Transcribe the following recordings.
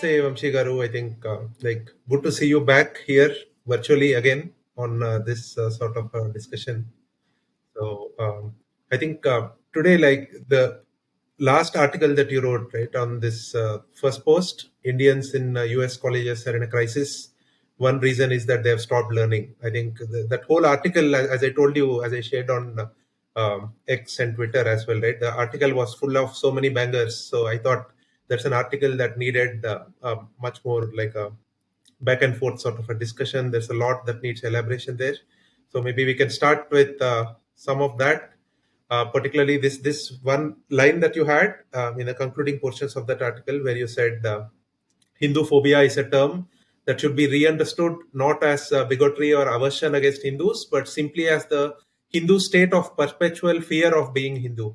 Namaste, Vamsee Garu. I think good to see you back here virtually again on this sort of discussion. So I think today, like the last article that you wrote, right, on this first post, Indians in US colleges are in a crisis. One reason is that they have stopped learning. I think that whole article, as I told you, as I shared on X and Twitter as well, right? The article was full of so many bangers. So I thought that's an article that needed much more like a back and forth sort of a discussion. There's a lot that needs elaboration there. So maybe we can start with some of that, particularly this one line that you had in the concluding portions of that article, where you said Hinduphobia is a term that should be re-understood not as bigotry or aversion against Hindus, but simply as the Hindu state of perpetual fear of being Hindu.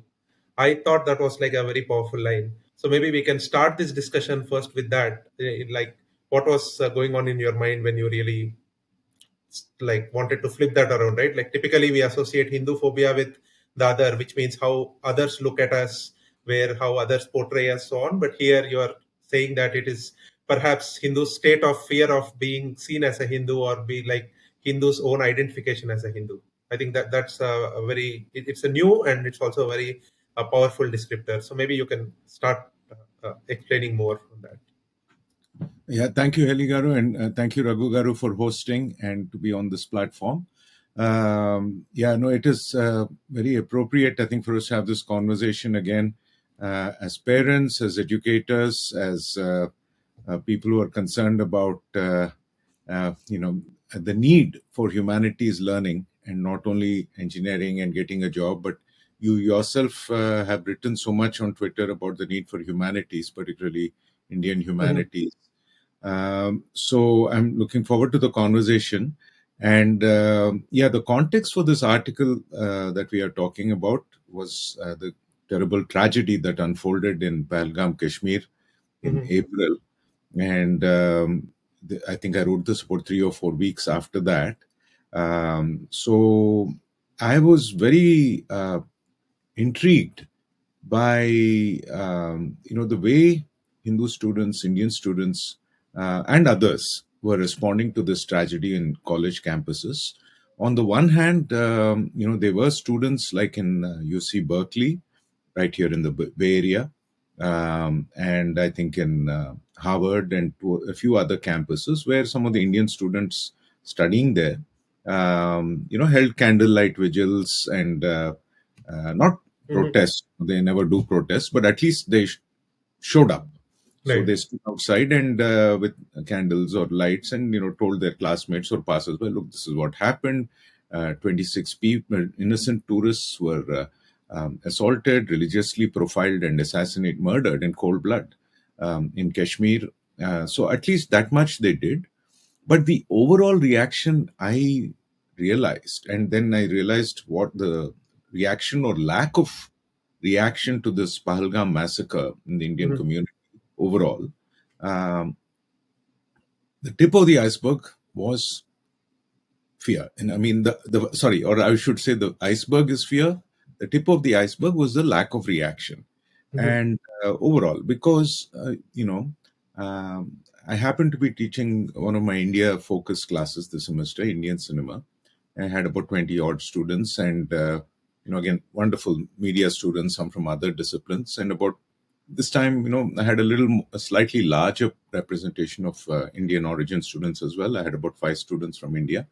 I thought that was like a very powerful line. So maybe we can start this discussion first with that. Like, what was going on in your mind when you really like wanted to flip that around, right? Like typically we associate Hindu phobia with the other, which means how others look at us, where how others portray us, so on. But here you are saying that it is perhaps Hindu's state of fear of being seen as a Hindu, or be like Hindu's own identification as a Hindu. I think that that's a very it's a new, and it's also a very powerful descriptor. So maybe you can start explaining more on that. Yeah, thank you, Halley Garu, and thank you, Raghu Garu, for hosting and to be on this platform. It is very appropriate, I think, for us to have this conversation again as parents, as educators, as people who are concerned about, the need for humanities learning, and not only engineering and getting a job, but you yourself have written so much on Twitter about the need for humanities, particularly Indian humanities. So I'm looking forward to the conversation. And the context for this article that we are talking about was the terrible tragedy that unfolded in Pahalgam, Kashmir in April. And I think I wrote this about 3 or 4 weeks after that. So I was very intrigued by the way Hindu students, Indian students, and others were responding to this tragedy in college campuses. On the one hand, there were students like in UC Berkeley, right here in the Bay Area, and I think in Harvard and a few other campuses where some of the Indian students studying there, held candlelight vigils and not protest. They never do protest, but at least they showed up. So Right. they stood outside and with candles or lights, and told their classmates or passers-by, "Look, this is what happened. 26 people, innocent tourists, were assaulted, religiously profiled, and murdered in cold blood in Kashmir." So at least that much they did. But the overall reaction, I realized, and then I realized what the reaction or lack of reaction to this Pahalgam massacre in the Indian community overall, the tip of the iceberg was fear. And I mean, or I should say the iceberg is fear. The tip of the iceberg was the lack of reaction. And overall, because, I happened to be teaching one of my India focused classes this semester, Indian cinema. I had about 20 odd students, and, again, wonderful media students, some from other disciplines. And about this time, I had a slightly larger representation of Indian origin students as well. I had about 5 students from India.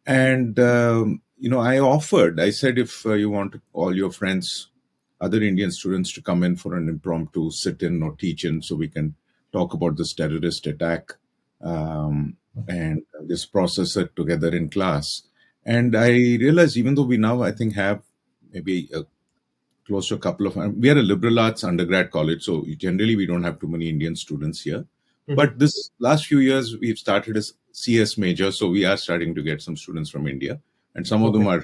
And, I said, if you want all your friends, other Indian students, to come in for an impromptu sit-in or teach-in, so we can talk about this terrorist attack and just process it together in class. And I realized, even though we now, I think, have maybe close to a couple of, we are a liberal arts undergrad college, so generally we don't have too many Indian students here. But this last few years, we've started as CS major, so we are starting to get some students from India. And some of them are,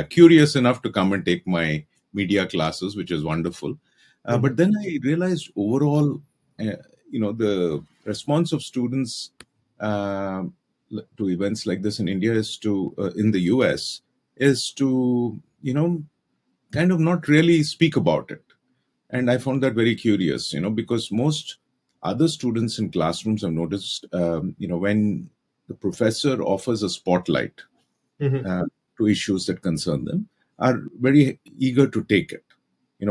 curious enough to come and take my media classes, which is wonderful. But then I realized overall, the response of students to events like this in India is to, in the US, is to, kind of not really speak about it. And I found that very curious, because most other students in classrooms have noticed, when the professor offers a spotlight Mhm. uh, to issues that concern them, are very eager to take it.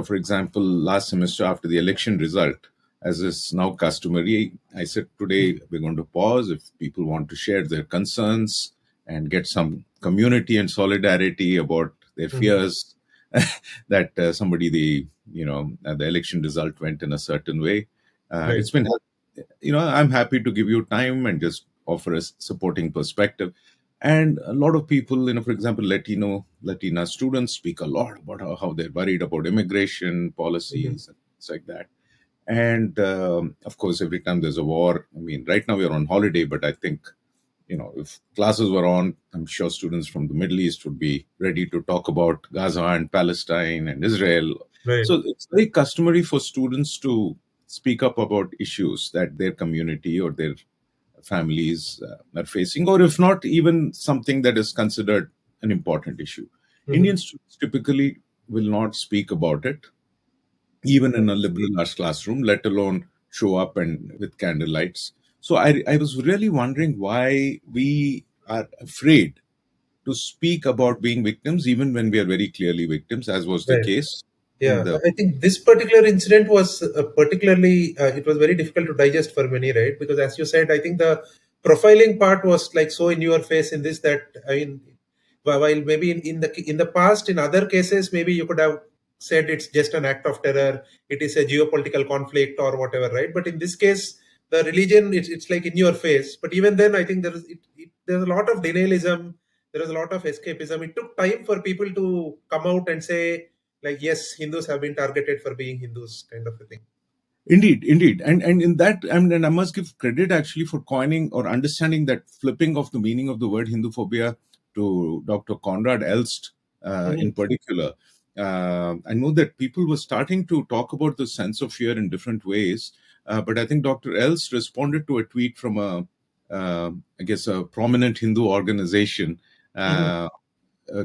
For example, last semester after the election result, as is now customary, I said today we're going to pause. If people want to share their concerns and get some community and solidarity about their Mhm. fears that the election result went in a certain way. Right. It's been, I'm happy to give you time and just offer a supporting perspective. And a lot of people, for example, Latina students speak a lot about how they're worried about immigration Mhm. policies and things like that. And of course, every time there's a war, I mean, right now we're on holiday, but I think, if classes were on, I'm sure students from the Middle East would be ready to talk about Gaza and Palestine and Israel. Right. So it's very customary for students to speak up about issues that their community or their families are facing, or if not, even something that is considered an important issue. Mhm. Indian students typically will not speak about it, even in Right. a liberal arts classroom, let alone show up and with candlelights. So I was really wondering why we are afraid to speak about being victims, even when we are very clearly victims, as was the Right. case in Yeah, the. I think this particular incident was particularly, it was very difficult to digest for many, right? Because as you said, I think the profiling part was like so in your face in this that, I mean, while maybe in the past, in other cases, maybe you could have said it's just an act of terror, it is a geopolitical conflict or whatever, right? But in this case, the religion, it's like in your face. But even then, I think there's a lot of denialism, there is a lot of escapism. It took time for people to come out and say, like, yes, Hindus have been targeted for being Hindus, kind of a thing. Indeed, indeed, and in that, and I must give credit actually for coining or understanding that flipping of the meaning of the word Hinduphobia to Dr. Conrad Elst in Hmm. particular. I know that people were starting to talk about the sense of fear in different ways, but I think Dr. Elst responded to a tweet from I guess, a prominent Hindu organization. Hmm. Uh,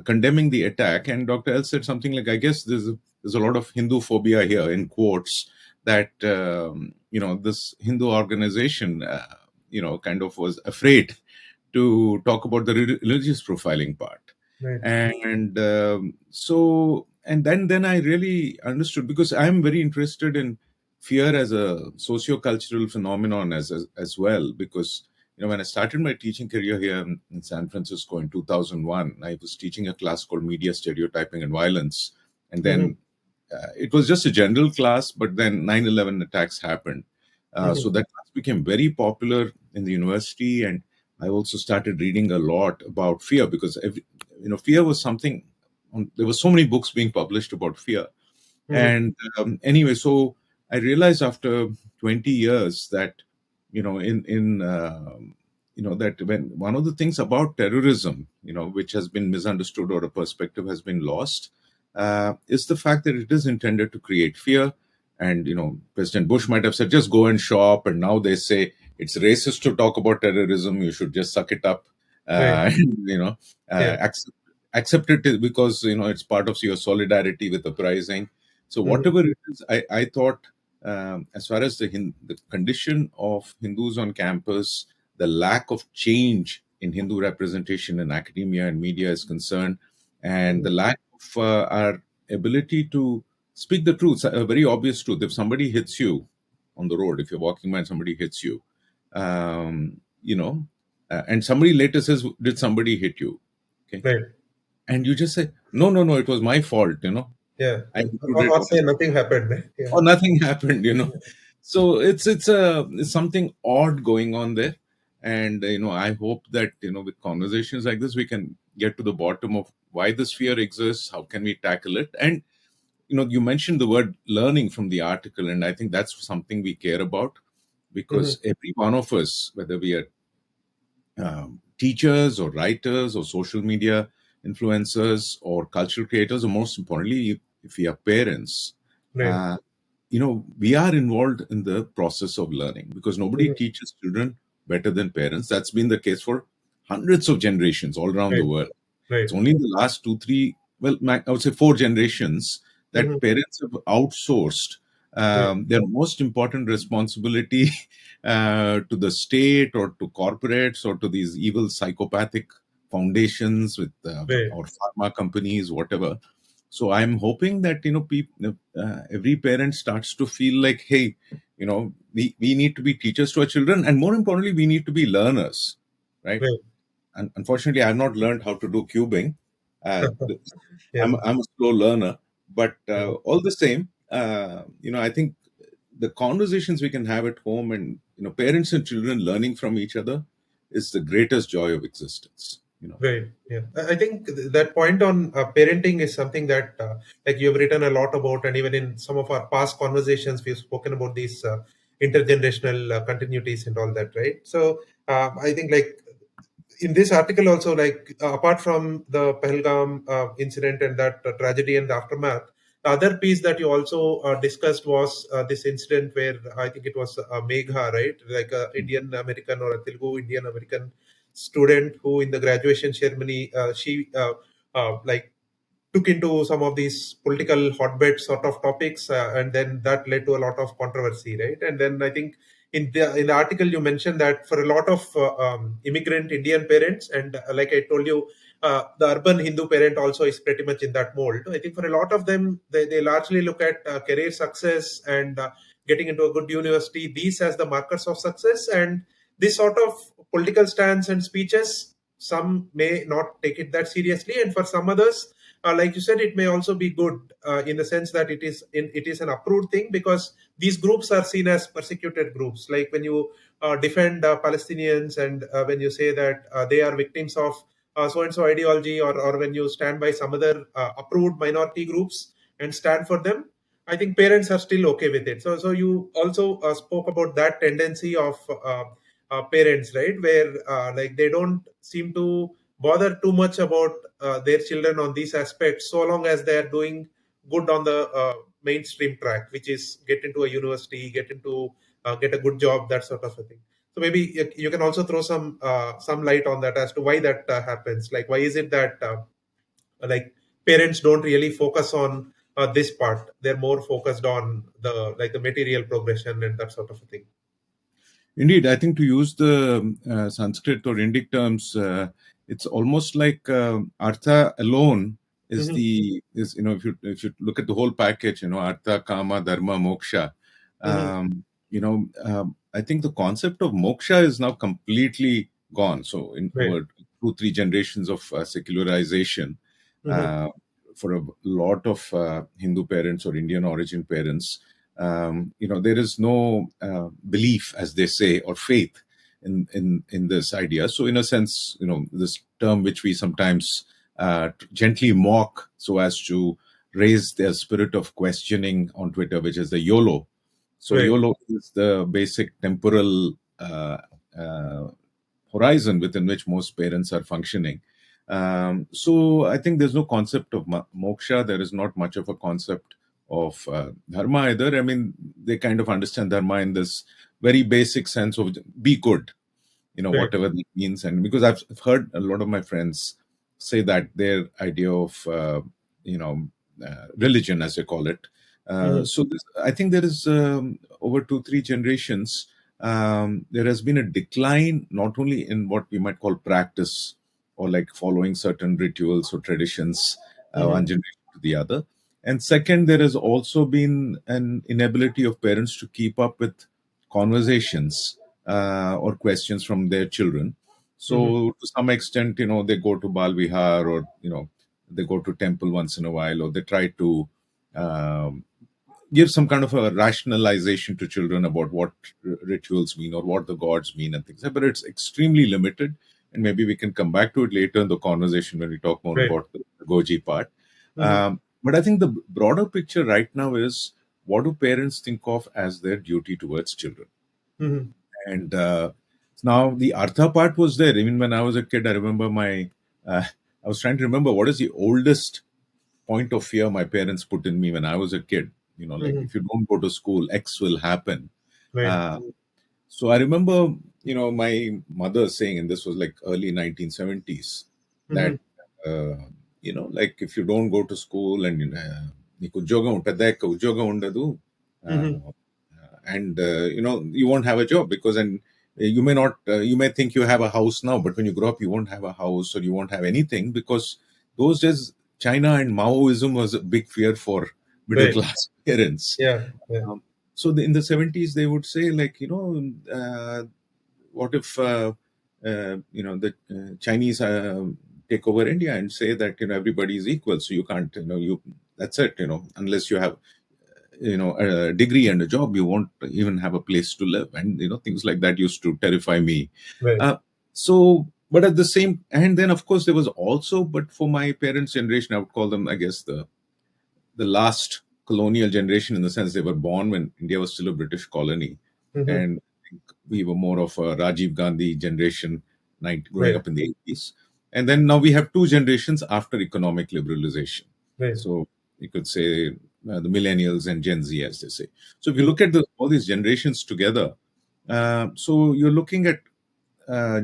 Condemning the attack. And Dr. L said something like, I guess there's a lot of Hindu phobia here, in quotes, that, this Hindu organization, kind of was afraid to talk about the religious profiling part. Right. And then I really understood, because I'm very interested in fear as a socio-cultural phenomenon as well, because when I started my teaching career here in San Francisco in 2001, I was teaching a class called Media Stereotyping and Violence. And Hmm. then it was just a general class, but then 9/11 attacks happened. Hmm. So that class became very popular in the university. And I also started reading a lot about fear, because fear was something. There were so many books being published about fear. Hmm. And anyway, so I realized after 20 years that, that when one of the things about terrorism, which has been misunderstood or a perspective has been lost, is the fact that it is intended to create fear. And, President Bush might have said, just go and shop. And now they say it's racist to talk about terrorism. You should just suck it up. Right. You know, Yeah. accept it, because, it's part of your solidarity with uprising. So Hmm. whatever it is, I thought, as far as the condition of Hindus on campus, the lack of change in Hindu representation in academia and media is concerned, and Hmm. the lack of our ability to speak the truth, a very obvious truth. If somebody hits you on the road, if you're walking by and somebody hits you, um, you know, and somebody later says, "Did somebody hit you?" Okay, Right. and you just say, "No, no, no, it was my fault." Yeah. I included, Or say nothing happened. Right? Yeah. or nothing happened. So it's something odd going on there. And I hope that, with conversations like this, we can get to the bottom of why this fear exists, how can we tackle it. And you mentioned the word learning from the article, and I think that's something we care about, Hmm. because every one of us, whether we are teachers or writers or social media influencers or cultural creators, or most importantly, if we are parents, Right. uh, we are involved in the process of learning, because nobody Hmm. teaches children better than parents. That's been the case for hundreds of generations all around the Right. world. Right. It's only in the last two, three, well, I would say four generations, Hmm. that parents have outsourced Right. Their most important responsibility to the state or to corporates or to these evil psychopathic foundations with Right. or pharma companies, whatever. So I'm hoping that every parent starts to feel like, hey, we need to be teachers to our children, and more importantly, we need to be learners, right? Right. And unfortunately, I've not learned how to do cubing. Uh, Yeah. I'm a slow learner, but Yeah. all the same, I think the conversations we can have at home, and parents and children learning from each other, is the greatest joy of existence. Right. Yeah. I think that point on parenting is something that, like, you have written a lot about, and even in some of our past conversations, we've spoken about these intergenerational continuities and all that, right? So I think, like, in this article also, like, apart from the Pahalgam incident and that tragedy and the aftermath, the other piece that you also discussed was this incident where I think it was Megha, right? Like a Indian American or a Telugu Indian American student who in the graduation ceremony, she like took into some of these political hotbed sort of topics, and then that led to a lot of controversy, right? And then I think in the article you mentioned that for a lot of immigrant Indian parents, and like I told you, the urban Hindu parent also is pretty much in that mold. I think for a lot of them, they largely look at career success and getting into a good university, these as the markers of success, and this sort of political stance and speeches, some may not take it that seriously, and for some others, like you said, it may also be good in the sense that it is an approved thing, because these groups are seen as persecuted groups. Like when you defend Palestinians, and when you say that they are victims of so and so ideology, or when you stand by some other approved minority groups and stand for them, I think parents are still okay with it. So you also spoke about that tendency of parents, right, where like they don't seem to bother too much about their children on these aspects, so long as they are doing good on the mainstream track, which is get into a university, get a good job, that sort of a thing. So maybe you can also throw some light on that as to why that happens. Like, why is it that like parents don't really focus on this part? They're more focused on the material progression and that sort of a thing. Indeed, I think to use the Sanskrit or Indic terms, it's almost like artha alone is Hmm. if you look at the whole package, artha, kama, dharma, moksha. Hmm. I think the concept of moksha is now completely gone. So in Right. over 2-3 generations of secularization, Hmm. uh, for a lot of Hindu parents or Indian origin parents, there is no belief, as they say, or faith in this idea. So in a sense, this term which we sometimes gently mock so as to raise their spirit of questioning on Twitter, which is the YOLO. So Right. YOLO is the basic temporal uh, horizon within which most parents are functioning. So I think there's no concept of moksha. There is not much of a concept of dharma either. I mean, they kind of understand dharma in this very basic sense of be good, Right. whatever that means. And because I've heard a lot of my friends say that their idea of, religion, as they call it. Hmm. I think there is over 2-3 generations, there has been a decline not only in what we might call practice or like following certain rituals or traditions, Hmm. one generation to the other. And second, there has also been an inability of parents to keep up with conversations or questions from their children. Hmm. So to some extent, they go to Bal Vihar, or they go to temple once in a while, or they try to um, give some kind of a rationalization to children about what rituals mean or what the gods mean and things. But it's extremely limited, and maybe we can come back to it later in the conversation when we talk more Right. about the Goji part. Hmm. But I think the broader picture right now is, what do parents think of as their duty towards children? Hmm. And now the artha part was there. Even when I was a kid, I remember I was trying to remember what is the oldest point of fear my parents put in me when I was a kid. Like, Hmm. if you don't go to school, X will happen. Right. Uh, so I remember, my mother saying, and this was like early 1970s, Hmm. that, like, if you don't go to school and నీకు ఉద్యోగం ఉంటుందా, ఉద్యోగం ఉండదు, Mm-hmm. And you won't have a job because and you may not you may think you have a house now, but when you grow up you won't have a house or you won't have anything, because those days China and Maoism was a big fear for middle Right. class parents. Yeah. Yeah. So in the 70s they would say, like, what if the Chinese take over India and say that everybody is equal, so you can't, you that's it, unless you have a degree and a job, you won't even have a place to live, and things like that used to terrify me. Right. So but at the same, and then of course there was also, but for my parents' generation, I would call them, I guess, the last colonial generation, in the sense they were born when India was still a British colony, Mm-hmm. and I think we were more of a Rajiv Gandhi generation, growing Right. up in the 80s, and then now we have two generations after economic liberalization. Right. So you could say the millennials and Gen Z, as they say. So if you Mm-hmm. look at all these generations together, so you're looking at uh,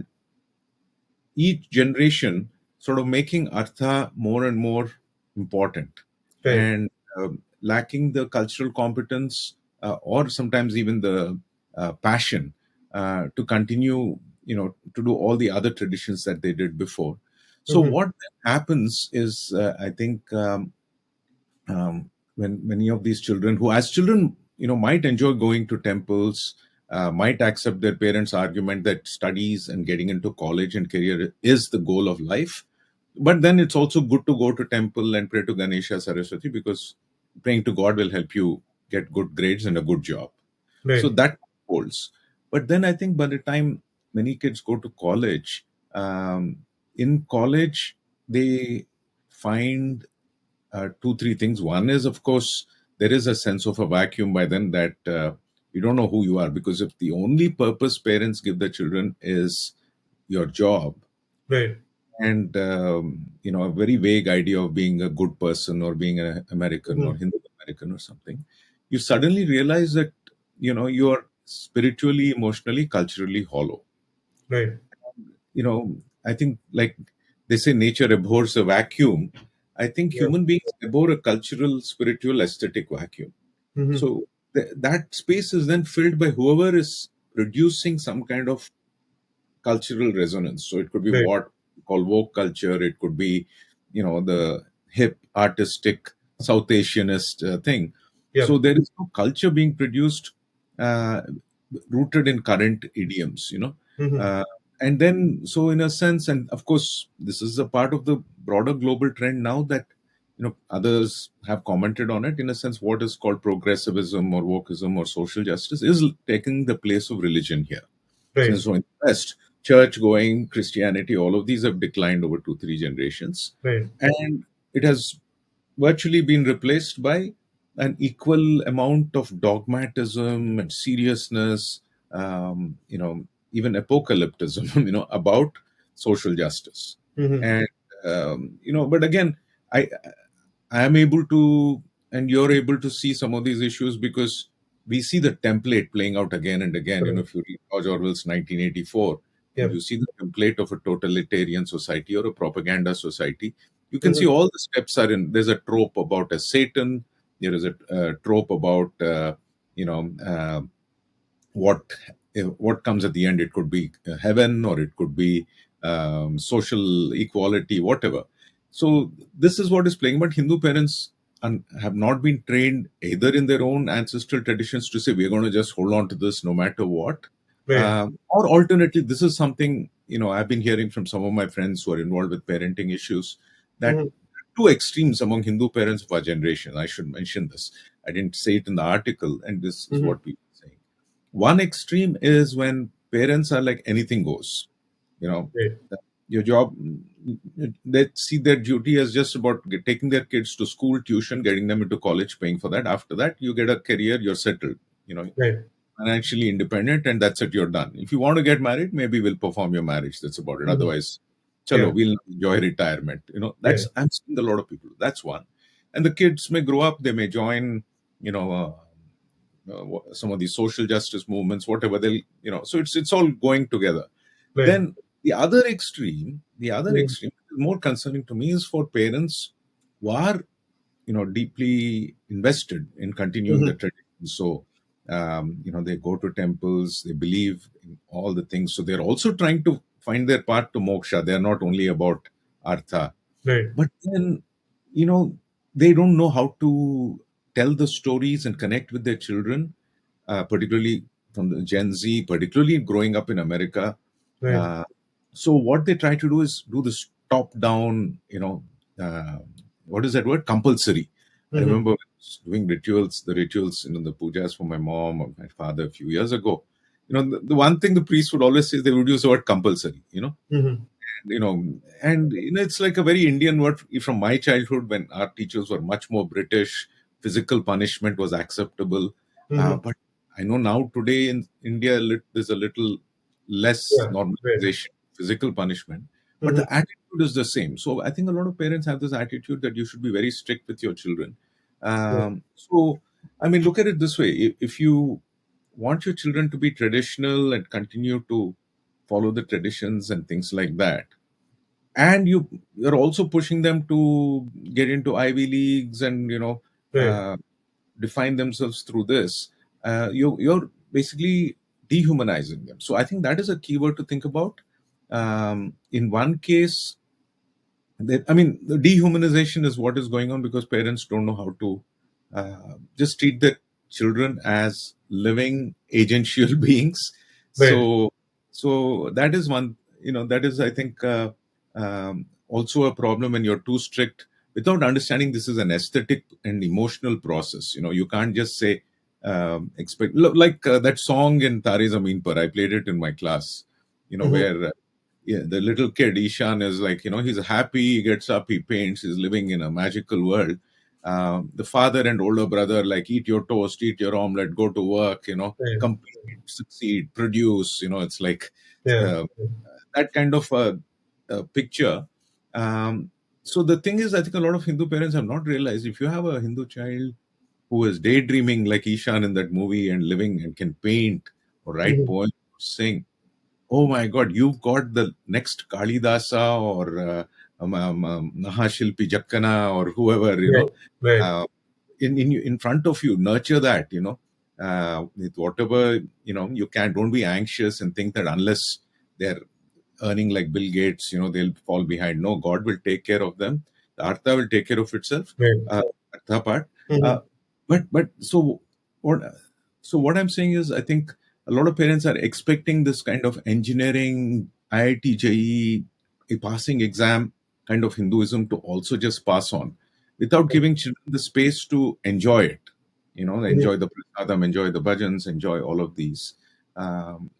each generation sort of making artha more and more important, Right. and lacking the cultural competence, or sometimes even the passion to continue, to do all the other traditions that they did before. So Mm-hmm. what happens is, I think, when many of these children, who as children might enjoy going to temples, might accept their parents' argument that studies and getting into college and career is the goal of life, but then it's also good to go to temple and pray to Ganesha, Saraswati, because praying to God will help you get good grades and a good job. So Right. that holds. But then I think by the time many kids go to college, in college they find two, three things. One is, of course, there is a sense of a vacuum by then, that you don't know who you are, because if the only purpose parents give the children is your job, Right. and a very vague idea of being a good person or being an American or Mm-hmm. Hindu American or something, you suddenly realize that you are spiritually, emotionally, culturally hollow. Right. I think, like they say, nature abhors a vacuum. I think Yeah. human beings abhor a cultural, spiritual, aesthetic vacuum. Mm-hmm. So that space is then filled by whoever is producing some kind of cultural resonance. So it could be Right. what we call woke culture. It could be, the hip, artistic, South Asianist thing. So Yep. there is no culture being produced uh, rooted in current idioms. Mm-hmm. Uh, and then, so in a sense, and of course, this is a part of the broader global trend now that, others have commented on it. In a sense, what is called progressivism or wokeism or social justice is taking the place of religion here. Right. Since so in the West, church going, Christianity, all of these have declined over two, three generations. Right. And it has virtually been replaced by an equal amount of dogmatism and seriousness, even apocalypticism, about social justice. Mm-hmm. And, but again, I, I am able to, and you're able to see some of these issues because we see the template playing out again and again. Correct. If you read George Orwell's 1984 and Yep. you see the template of a totalitarian society or a propaganda society, you can see Mm-hmm. all the steps are in. There's a trope about a Satan. There is a trope about, you know, uh, what what comes at the end. It could be heaven, or it could be social equality, whatever. So this is what is playing. But Hindu parents have not been trained either in their own ancestral traditions to say we're going to just hold on to this no matter what, Right. or alternately, this is something I've been hearing from some of my friends who are involved with parenting issues, that Mm-hmm. two extremes among Hindu parents of our generation. I should mention this. I didn't say it in the article, and this is Mm-hmm. what people are saying. One extreme is when parents are like anything goes. You know, Right. your job, they see their duty as just about taking their kids to school, tuition, getting them into college, paying for that. After that, you get a career, you're settled, Right. financially independent, and that's it, you're done. If you want to get married, maybe we'll perform your marriage. That's about it. Mm-hmm. Otherwise, chalo, Yeah. we'll enjoy retirement. Yeah. That's, I'm seeing a lot of people. That's one. And the kids may grow up, they may join, you know, some of these social justice movements, whatever so it's all going together. Right. Then the other extreme more concerning to me is for parents who are deeply invested in continuing the Mm-hmm. tradition, So, they go to temples, they believe in all the things. So they're also trying to find their path to moksha. They're not only about artha. Right. But then, you know, they don't know how to tell the stories and connect with their children, particularly from the Gen Z, particularly growing up in America. Right. Uh, so what they try to do is do this top-down, uh, what is that word? Compulsory. I Mm-hmm. remember doing rituals, the rituals, the pujas for my mom or my father a few years ago. The one thing the priest would always say is they would use the word compulsory. Mm-hmm. you know it's like a very Indian word from my childhood, when our teachers were much more British. Physical punishment was acceptable. Mm-hmm. But I know now today in India, there's a little less Yeah. Right. normalization of physical punishment, but Mm-hmm. the attitude is the same. So I think a lot of parents have this attitude that you should be very strict with your children. Right. So I mean, look at it this way: if you want your children to be traditional and continue to follow the traditions and things like that, and you're also pushing them to get into Ivy leagues and Right. uh, define themselves through this, you're basically dehumanizing them. So I think that is a keyword to think about. In one case, I mean, the dehumanization is what is going on because parents don't know how to just treat their children as living agential beings. Right. So, so that is one. That is, I think, also a problem when you're too strict without understanding this is an aesthetic and emotional process. You can't just say expect like that song in Tare Zameen Par. I played it in my class. Mm-hmm. Where yeah, the little kid Ishan is like, he's happy, he gets up, he paints, he's living in a magical world. The father and older brother like, eat your toast, eat your omelette, go to work, Right. compete, succeed, produce. It's like Yeah. uh, that kind of a picture. Um, so the thing is, I think a lot of Hindu parents have not realized, if you have a Hindu child who is daydreaming like Ishan in that movie and living and can paint or write Mm-hmm. poems, or sing, oh my God, you've got the next Kalidasa or Nahashilpi Jakkana or whoever, Right. Right. uh, in front of you. Nurture that, with whatever, you can. Don't be anxious and think that unless they're earning like Bill Gates, they'll fall behind. No, God will take care of them. The Artha will take care of itself. Right. Artha part. Mm-hmm. Uh, but what so what I'm saying is, I think a lot of parents are expecting this kind of engineering, IIT, JEE, a passing exam kind of Hinduism to also just pass on without giving children the space to enjoy it. Mm-hmm. Enjoy the prasadam, enjoy the bhajans, enjoy all of these.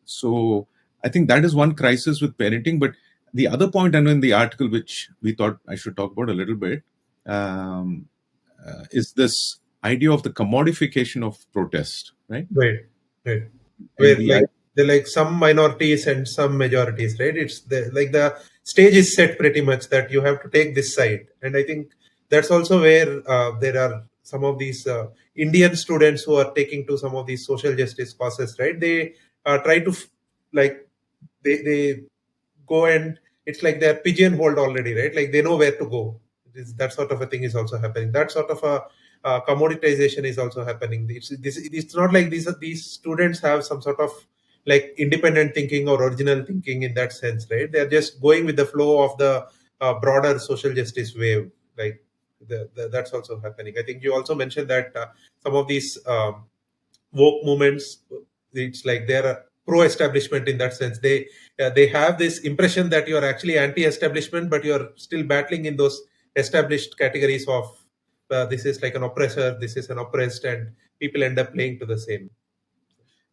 So I think that is one crisis with parenting. But the other point, and in the article which we thought I should talk about a little bit, um, is this idea of the commodification of protest, right? Right. Right. And Where the like they're like some minorities and some majorities, right? It's like the stage is set pretty much that you have to take this side, and I think that's also where there are some of these Indian students who are taking to some of these social justice causes, right? They try to like they go and it's like they're pigeonholed already, right? Like they know where to go. That sort of a thing is also happening. That sort of a commoditization is also happening. It's not like these students have some sort of like independent thinking or original thinking in that sense, right? They're just going with the flow of the broader social justice wave. Like that's also happening. I think you also mentioned that some of these woke movements, it's like they're pro-establishment in that sense. They have this impression that you're actually anti-establishment, but you're still battling in those established categories of this is like an oppressor, this is an oppressed, and people end up playing to the same.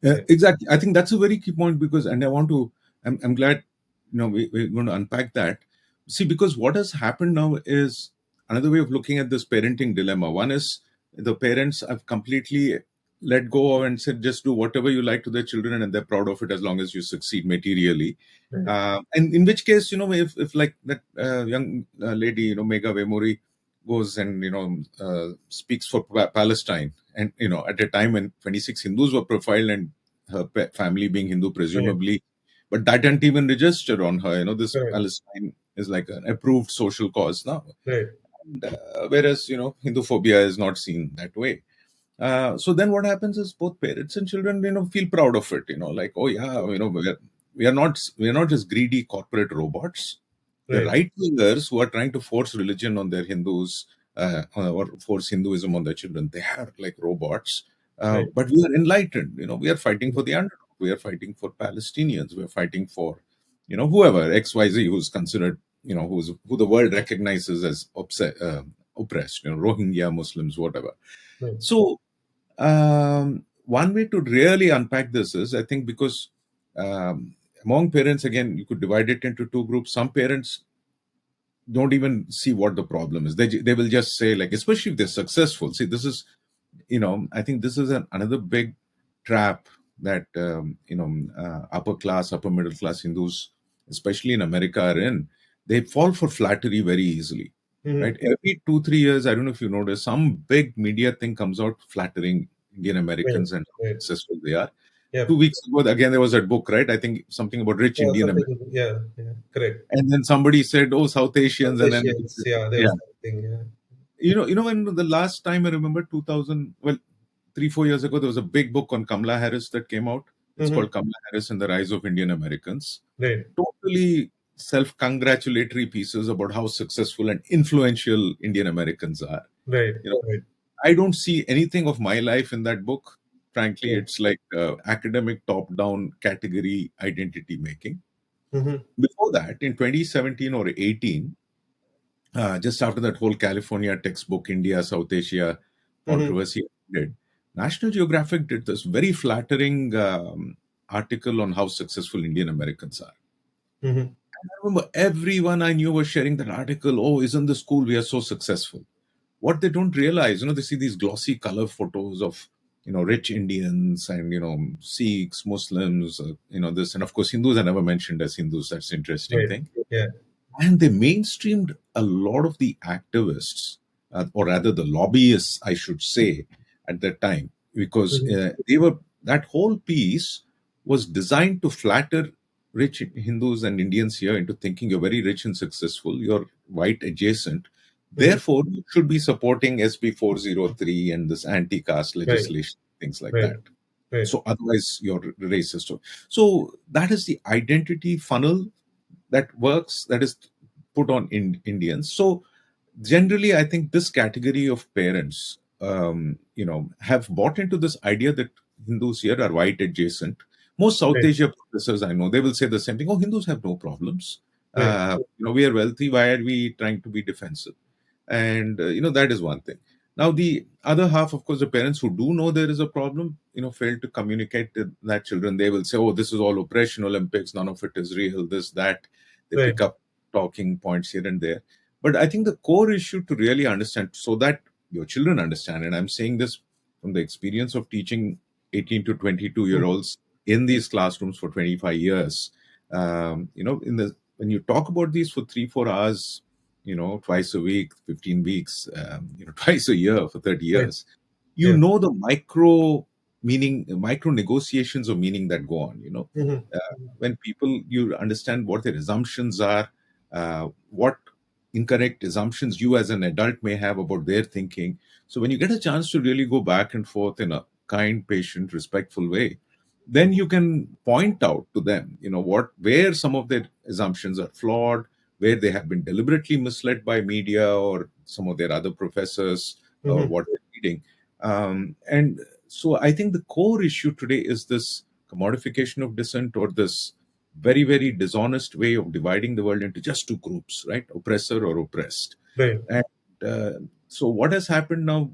Yeah. exactly. I think that's a very key point because, and I'm glad, we're going to unpack that. See, because what has happened now is another way of looking at this parenting dilemma. One is the parents have completely let go of and said, just do whatever you like to their children, and they're proud of it as long as you succeed materially. Right. And in which case, if like that young lady, Mega Vemuri, goes and speaks for Palestine, and at a time when 26 Hindus were profiled and her family being Hindu Right. presumably, but that didn't even register on her. This Right. Palestine is like an approved social cause now, Right. and, whereas Hinduphobia is not seen that way. So then what happens is both parents and children, feel proud of it, like, oh yeah, we are not just greedy corporate robots. The Right, right wingers who are trying to force religion on their Hindus, or force Hinduism on their children, they are like robots. right. But we are enlightened. We are fighting for the underdog. We are fighting for Palestinians. We are fighting for, whoever XYZ who's considered, who the world recognizes as oppressed. Rohingya Muslims, whatever. Right. So one way to really unpack this is, I think, because among parents, again, you could divide it into two groups. Some parents don't even see what the problem is. They will just say, like, especially if they're successful. See, this is, I think this is another big trap that upper class, upper middle class Hindus, especially in America, are in. They fall for flattery very easily, Hmm. right? Every 2 3 years, I don't know if you notice, some big media thing comes out flattering Indian Right, Americans and how right. successful they are. Yep. 2 weeks ago, again, there was a book, right? I think something about rich Yeah, Indian something. Americans, Yeah, yeah. Correct. and then somebody said, "Oh, South South Asians," and then Asians. Yeah, there yeah, was something. Yeah. when the last time I remember 2000, well, 3 4 years ago, there was a big book on Kamala Harris that came out. It's Hmm. called Kamala Harris and the Rise of Indian Americans. Right, Totally self-congratulatory pieces about how successful and influential Indian Americans are. right, You know, right, I don't see anything of my life in that book. Frankly, right. it's like academic top-down category identity making. Hmm. Before that, in 2017 or 18, just after that whole California textbook, India, South Asia Hmm. controversy ended, National Geographic did this very flattering article on how successful Indian Americans are. Hmm. I remember everyone I knew was sharing that article. Oh, isn't this cool? We are so successful. What they don't realize, they see these glossy color photos of, rich Indians and, Sikhs, Muslims, this. And of course, Hindus are never mentioned as Hindus. That's the interesting Right. thing. Yeah. And they mainstreamed a lot of the activists, or rather the lobbyists, I should say, at that time, because Hmm. that whole piece was designed to flatter rich Hindus and Indians here into thinking you're very rich and successful, you're white adjacent. Hmm. Therefore, you should be supporting SB 403 and this anti caste Right, legislation, things like right, that. right, So, otherwise, you're racist. So, that is the identity funnel that works, that is put on Indians. So generally, I think this category of parents, have bought into this idea that Hindus here are white adjacent. Most South right, Asia professors I know, they will say the same thing. Oh, Hindus have no problems. right. We are wealthy. Why are we trying to be defensive? And that is one thing. Now the other half, of course, the parents who do know there is a problem, fail to communicate to that children. They will say, oh, this is all oppression Olympics, none of it is real, this that. They Right. pick up talking points here and there. But I think the core issue to really understand, so that your children understand, and I'm saying this from the experience of teaching 18 to 22-year-olds in these classrooms for 25 years. In the when you talk about these for 3 4 hours, twice a week, 15 weeks, twice a year for 30 Right. years, Yeah. the micro negotiations of meaning that go on. Hmm. When people, you understand what their assumptions are, what incorrect assumptions you as an adult may have about their thinking. So when you get a chance to really go back and forth in a kind, patient, respectful way, then you can point out to them, where some of their assumptions are flawed, where they have been deliberately misled by media or some of their other professors or Hmm. what they're reading. And so I think the core issue today is this commodification of dissent, or this very, very dishonest way of dividing the world into just two groups, right? Oppressor or oppressed. Right. And uh, so what has happened now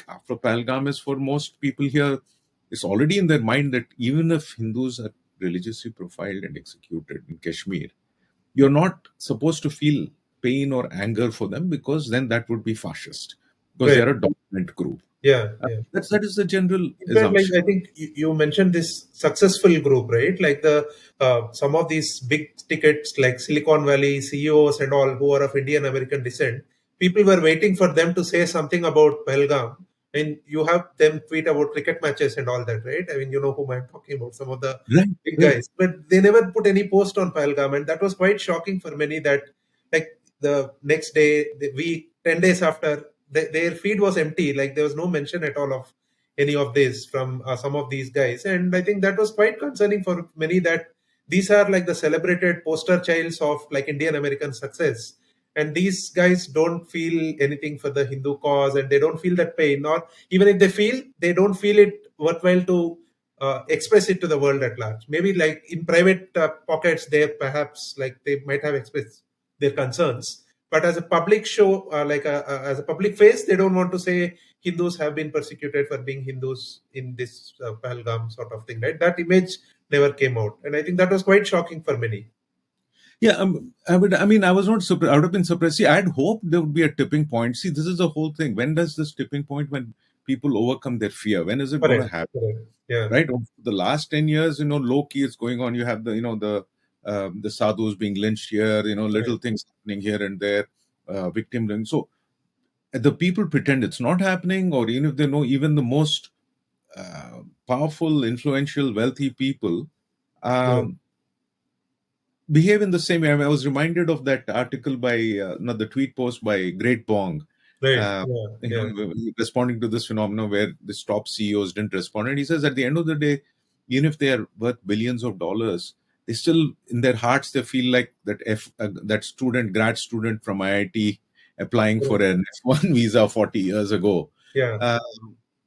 after Pahalgam is, for most people here, it's already in their mind that even if Hindus are religiously profiled and executed in Kashmir, you're not supposed to feel pain or anger for them, because then that would be fascist, because Right. they're a dominant group. Yeah. Yeah. That is the general In fact, like assumption. I think you mentioned this successful group, right? Like the some of these big tickets, like Silicon Valley CEOs and all, who are of Indian American descent. People were waiting for them to say something about Pahalgam, and you have them tweet about cricket matches and all that, right? I mean, you know whom I'm talking about, some of the Right, big right. guys, but they never put any post on Pahalgam, and that was quite shocking for many. That like the next day, the week, 10 days after, their feed was empty. Like there was no mention at all of any of this from some of these guys. And I think that was quite concerning for many, that these are like the celebrated poster childs of like Indian American success, and these guys don't feel anything for the Hindu cause, and they don't feel that pain, or even if they feel, they don't feel it worthwhile to express it to the world at large. Maybe like in private pockets, there perhaps like they might have expressed their concerns, but as a public show, as a public face, they don't want to say Hindus have been persecuted for being Hindus in this Pahalgam sort of thing, right? That image never came out, and I think that was quite shocking for many. Yeah, I would. I mean, I was not surprised. I would have been surprised. See, I had hoped there would be a tipping point. See, this is the whole thing. When does this tipping point, when people overcome their fear? When is it going to Correct. happen? Correct. Yeah. Right? Over the last 10 years, low key is going on. You have the sadhus being lynched here. Little Correct. things happening here and there, victim blaming. So the people pretend it's not happening, or even if they know, even the most powerful, influential, wealthy people. Yeah. Um, Behave in the same way. I was reminded of that article by, not the tweet post by Great Bong, Right. uh, Yeah. Yeah. responding to this phenomenon where the top CEOs didn't respond. And he says at the end of the day, even if they are worth billions of dollars, they still, in their hearts, they feel like that grad student from IIT applying for Correct. an F1 visa 40 years ago. Yeah. Uh,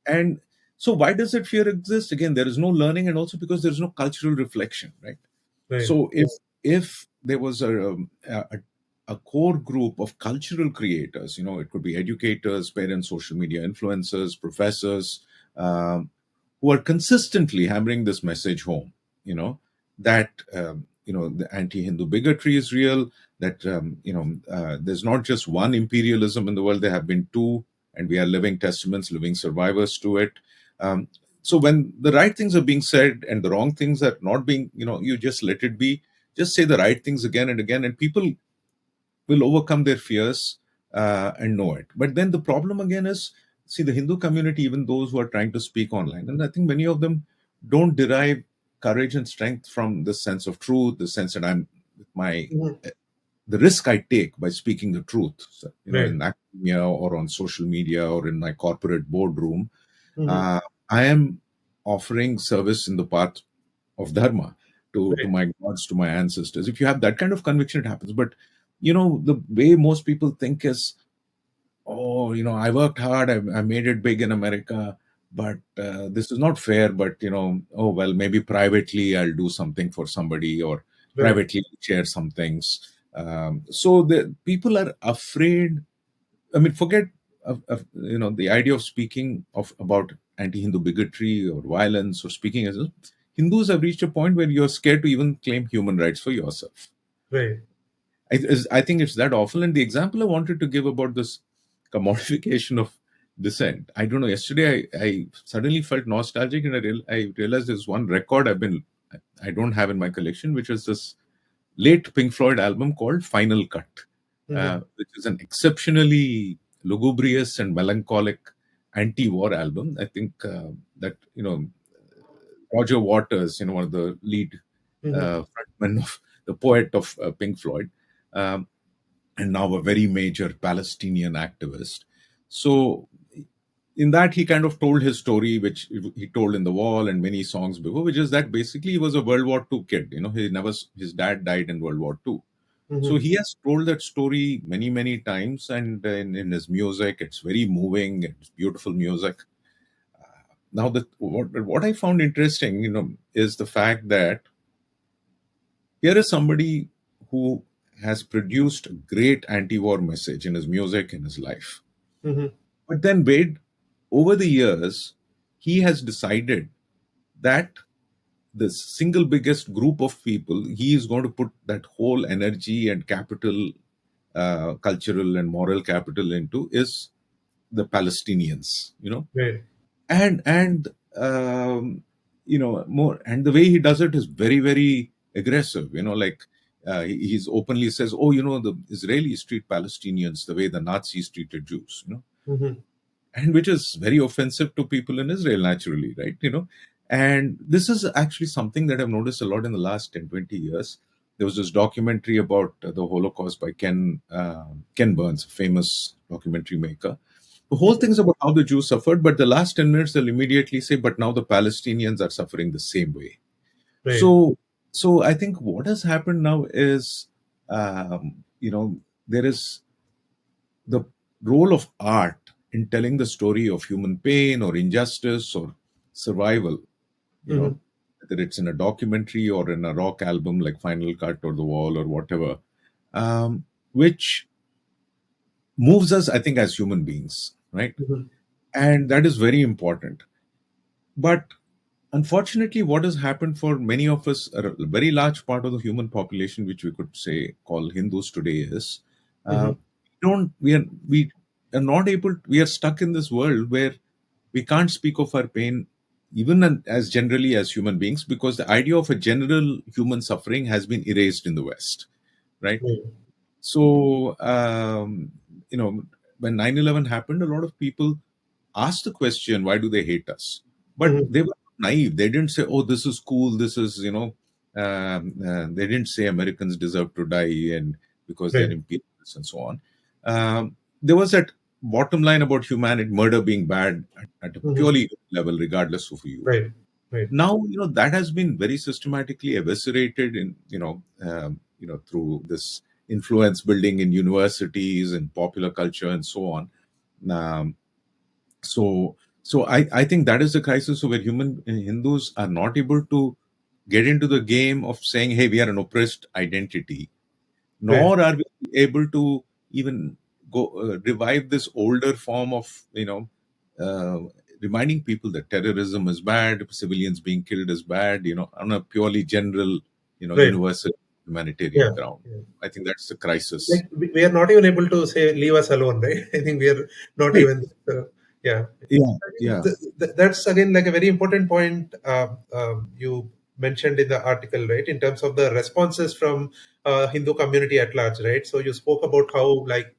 and so why does that fear exist? Again, there is no learning, and also because there is no cultural reflection, right? Right. So if there was a core group of cultural creators, it could be educators, parents, social media influencers, professors, who are consistently hammering this message home, that the anti-Hindu bigotry is real, that there's not just one imperialism in the world, there have been two, and we are living testaments, living survivors to it. Um, so when the right things are being said and the wrong things are not being, you just let it be, just say the right things again and again, and people will overcome their fears and know it. But then the problem again is, see, the Hindu community, even those who are trying to speak online, and I think many of them don't derive courage and strength from the sense of truth, the sense that I'm with my Mhm. the risk I take by speaking the truth, so, Right. in academia or on social media or in my corporate boardroom, Mhm. uh, I am offering service in the path of dharma to Right. my gods, to my ancestors. If you have that kind of conviction, it happens. But the way most people think is, oh, I worked hard, I made it big in America, but this is not fair. But oh well, maybe privately I'll do something for somebody, or Right. privately share some things. So the people are afraid. I mean, forget the idea of speaking about anti-Hindu bigotry or violence or speaking as Hindus have reached a point where you're scared to even claim human rights for yourself. Right. I think it's that awful. And the example I wanted to give about this commodification of dissent, I don't know. Yesterday, I suddenly felt nostalgic, and I realized there's one record I don't have in my collection, which is this late Pink Floyd album called Final Cut, Mhm. which is an exceptionally lugubrious and melancholic anti-war album. I think that Roger Waters, one of the lead Mhm. frontmen of the poet of Pink Floyd, um, and now a very major Palestinian activist. So in that, he kind of told his story, which he told in The Wall and many songs before, which is that basically he was a World War II kid. His dad died in World War II. So Mhm. he has told that story many, many times, and in his music, it's very moving. It's beautiful music. Now, what I found interesting, is the fact that here is somebody who has produced a great anti-war message in his music, in his life. Mhm. But then, Wade, over the years, he has decided that the single biggest group of people he is going to put that whole energy and capital, cultural and moral capital into is the Palestinians. Right. And more, and the way he does it is very, very aggressive. Like he's openly says, oh, the Israelis treat Palestinians the way the Nazis treated Jews. Mhm. And which is very offensive to people in Israel, naturally, right? And this is actually something that I've noticed a lot in the last 10, 20 years. There was this documentary about the Holocaust by Ken Burns, a famous documentary maker. The whole thing Mhm. is about how the Jews suffered, but the last 10 minutes they'll immediately say, but now the Palestinians are suffering the same way. Right. So I think what has happened now is, there is the role of art in telling the story of human pain or injustice or survival, you know, Mhm. whether it's in a documentary or in a rock album like Final Cut or The Wall or whatever, which moves us, I think, as human beings, right? Mhm. And that is very important. But unfortunately, what has happened for many of us, a very large part of the human population, which we could say call Hindus today, is Mhm. don't we are not able. We are stuck in this world where we can't speak of our pain, even as generally as human beings, because the idea of a general human suffering has been erased in the West, right? Right. So, you know, when 9/11 happened, a lot of people asked the question, why do they hate us? But Mhm. they were naive. They didn't say, oh, this is cool. This is, they didn't say Americans deserve to die and because they're Right. imperialists and so on. There was that bottom line about humanity, murder being bad at a Mhm. purely level, regardless of you. Right. Right. Now, that has been very systematically eviscerated in, through this influence building in universities and popular culture and so on. Um, so, so I think that is the crisis where human Hindus are not able to get into the game of saying, hey, we are an oppressed identity, Right. nor are we able to even go revive this older form of, uh, reminding people that terrorism is bad, civilians being killed is bad, on a purely general, Right. universal humanitarian Yeah. ground. Yeah. I think that's the crisis. Like we are not even able to say leave us alone, right? I think we are not Right. even. Yeah. Yeah. I think Yeah. that's again like a very important point you mentioned in the article, right? In terms of the responses from Hindu community at large, right? So you spoke about how like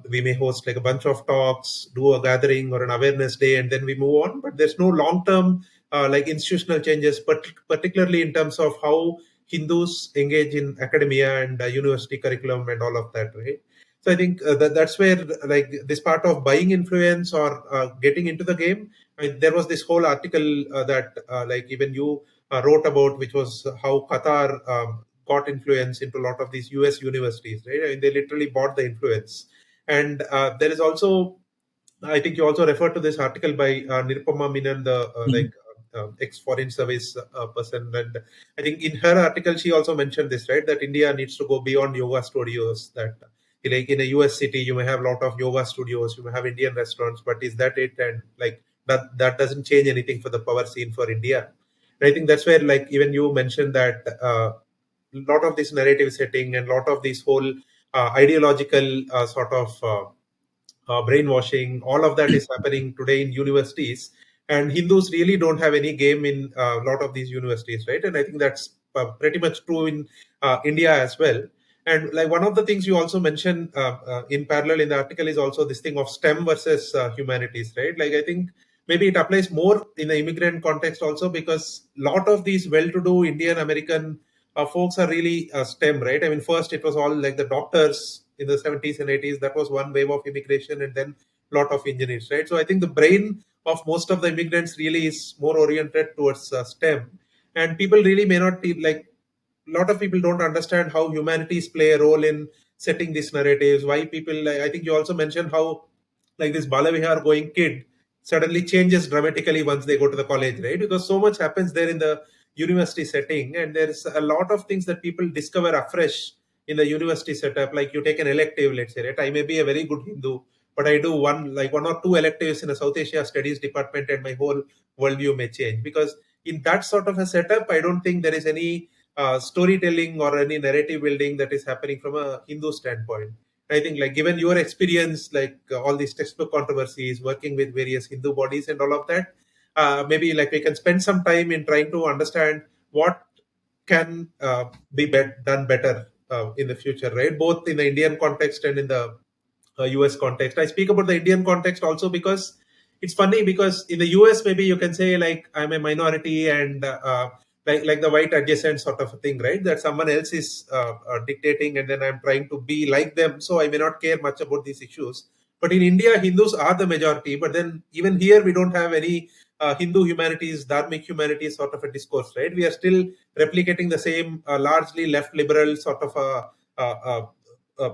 we may host like a bunch of talks, do a gathering or an awareness day, and then we move on. But there's no long term like institutional changes, but particularly in terms of how Hindus engage in academia and university curriculum and all of that, right? So I think that's where like this part of buying influence or getting into the game. I mean, there was this whole article that like even you wrote about, which was how Qatar got influence into a lot of these US universities, right? I mean, they literally bought the influence. And there is also I think you also referred to this article by Nirupama Menon, the Mhm. ex-foreign service person, and I think in her article she also mentioned this, right? That India needs to go beyond yoga studios. That like in a US city, you may have a lot of yoga studios, you may have Indian restaurants, but is that it? And like that doesn't change anything for the power scene for India. And I think that's where like even you mentioned that a lot of this narrative setting and a lot of this whole ideological sort of brainwashing, all of that is happening today in universities. And Hindus really don't have any game in a lot of these universities, right? And I think that's pretty much true in India as well. And like one of the things you also mentioned in parallel in the article is also this thing of STEM versus humanities, right? Like I think maybe it applies more in the immigrant context also because a lot of these well-to-do Indian American folks are really STEM, right? I mean, first it was all like the doctors in the 70s and 80s. That was one wave of immigration, and then a lot of engineers, right? So I think the brain of most of the immigrants really is more oriented towards STEM, and people really may not be like a lot of people don't understand how humanities play a role in setting these narratives. Why people, like, I think you also mentioned how like this Balavihar going kid suddenly changes dramatically once they go to the college, right? Because so much happens there in the university setting, and there's a lot of things that people discover afresh in the university setup. Like you take an elective, let's say, right? I may be a very good Hindu, but I do one or two electives in a South Asia studies department, and my whole worldview may change. Because in that sort of a setup, I don't think there is any storytelling or any narrative building that is happening from a Hindu standpoint. I think, like, given your experience, like all these textbook controversies, working with various Hindu bodies and all of that, maybe like we can spend some time in trying to understand what can be done better in the future, right? Both in the Indian context and in the US context. I speak about the Indian context also because it's funny because in the US maybe you can say like I'm a minority and like the white adjacent sort of a thing, right? That someone else is dictating and then I'm trying to be like them, so I may not care much about these issues. But in India, Hindus are the majority. But then even here, we don't have any Hindu humanities, Dharmic humanities sort of a discourse, right? We are still replicating the same largely left liberal sort of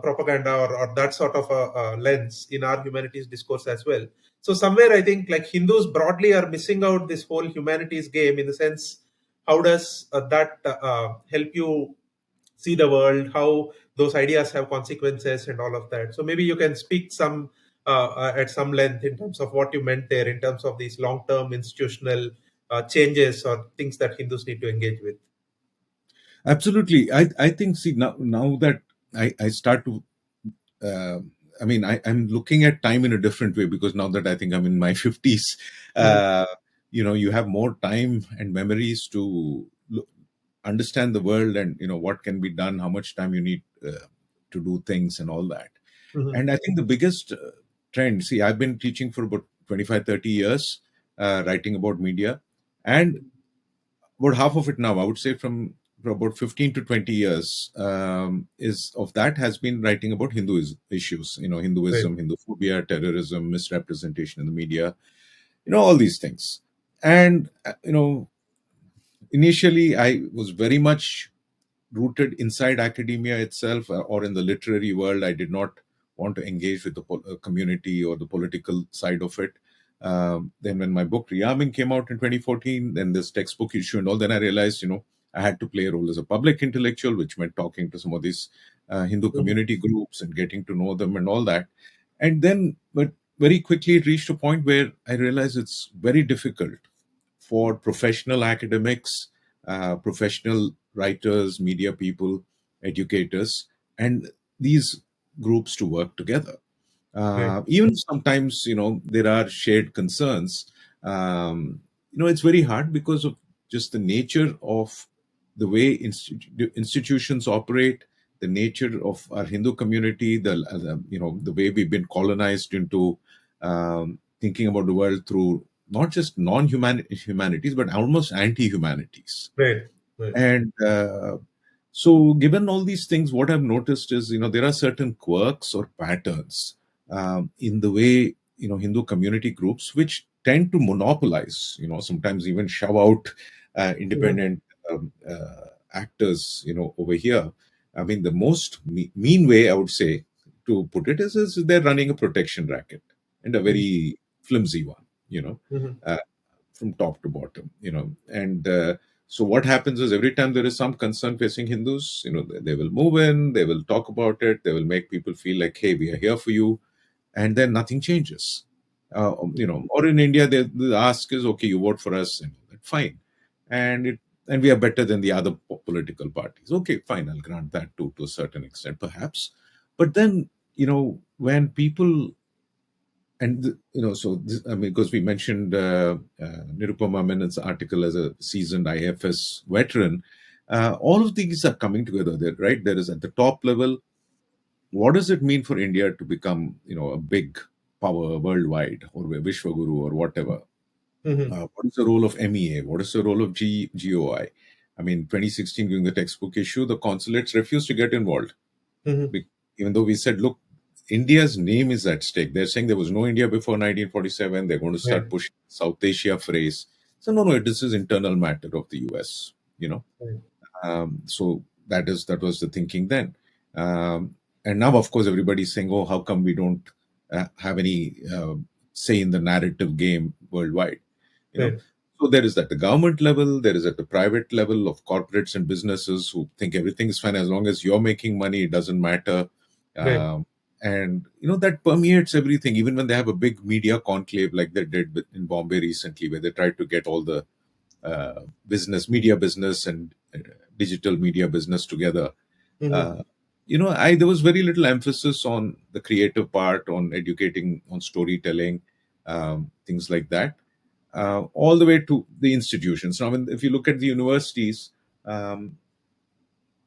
propaganda, or that sort of a lens in our humanities discourse as well. So somewhere I think like Hindus broadly are missing out this whole humanities game, in the sense, how does that help you see the world, how those ideas have consequences and all of that. So maybe you can speak some at some length in terms of what you meant there, in terms of these long term institutional changes or things that Hindus need to engage with. Absolutely. I think, see, now that I start to, uh, I mean, I'm looking at time in a different way, because now that I think I'm in my 50s, Mhm. uh, you have more time and memories to understand the world, and, what can be done, how much time you need to do things and all that. Mhm. And I think the biggest trend, see, I've been teaching for about 25, 30 years, writing about media. And about half of it now, I would say from about 15 to 20 years, is of that has been writing about issues, Right. Hinduism, Hinduphobia, terrorism, misrepresentation in the media, all these things. And, initially I was very much rooted inside academia itself, or in the literary world. I did not want to engage with the community or the political side of it. Then, when my book Rearming came out in 2014, then this textbook issue and all, then I realized, I had to play a role as a public intellectual, which meant talking to some of these Hindu Mhm. community groups and getting to know them and all that. And then, but very quickly, it reached a point where I realized it's very difficult for professional academics, professional writers, media people, educators, and these groups to work together. Right. Even sometimes, there are shared concerns. It's very hard because of just the nature of the way institutions operate, the nature of our Hindu community, the way we've been colonized into thinking about the world through not just humanities, but almost anti-humanities. Right. Right. And so, given all these things, what I've noticed is, there are certain quirks or patterns in the way, Hindu community groups, which tend to monopolize, sometimes even shove out Mhm. independent actors, over here. I mean, the most mean way I would say to put it is they're running a protection racket, and a Mhm. very flimsy one, Mhm. uh, from top to bottom, and so what happens is, every time there is some concern facing Hindus, they will move in, they will talk about it, they will make people feel like, hey, we are here for you, and then nothing changes. Or in India, the ask is, okay, you vote for us, and fine, and we are better than the other political parties. Okay, fine, I'll grant that to a certain extent, perhaps. But then, when people, and so this, I mean, because we mentioned Nirupama Menon's article as a seasoned IFS veteran, all of these are coming together there, right? There is, at the top level, what does it mean for India to become, a big power worldwide, or a Vishwaguru, or whatever? Mhm. What is the role of MEA? What is the role of GOI? I mean, 2016, during the textbook issue, the consulates refused to get involved. Mhm. Be- Even though we said, look, India's name is at stake. They're saying there was no India before 1947. They're going to Right. start pushing South Asia phrase. So, no, this is internal matter of the US, Right. so that was the thinking then. And now, of course, everybody's saying, oh, how come we don't have any say in the narrative game worldwide? You know, Right. so there is at the government level, there is at the private level of corporates and businesses who think everything is fine as long as you're making money, it doesn't matter. Right. Um, and that permeates everything, even when they have a big media conclave like they did in Bombay recently, where they tried to get all the media business, and digital media business together. Mhm. Uh, I there was very little emphasis on the creative part, on educating, on storytelling, things like that, all the way to the institutions. Now, if you look at the universities, um,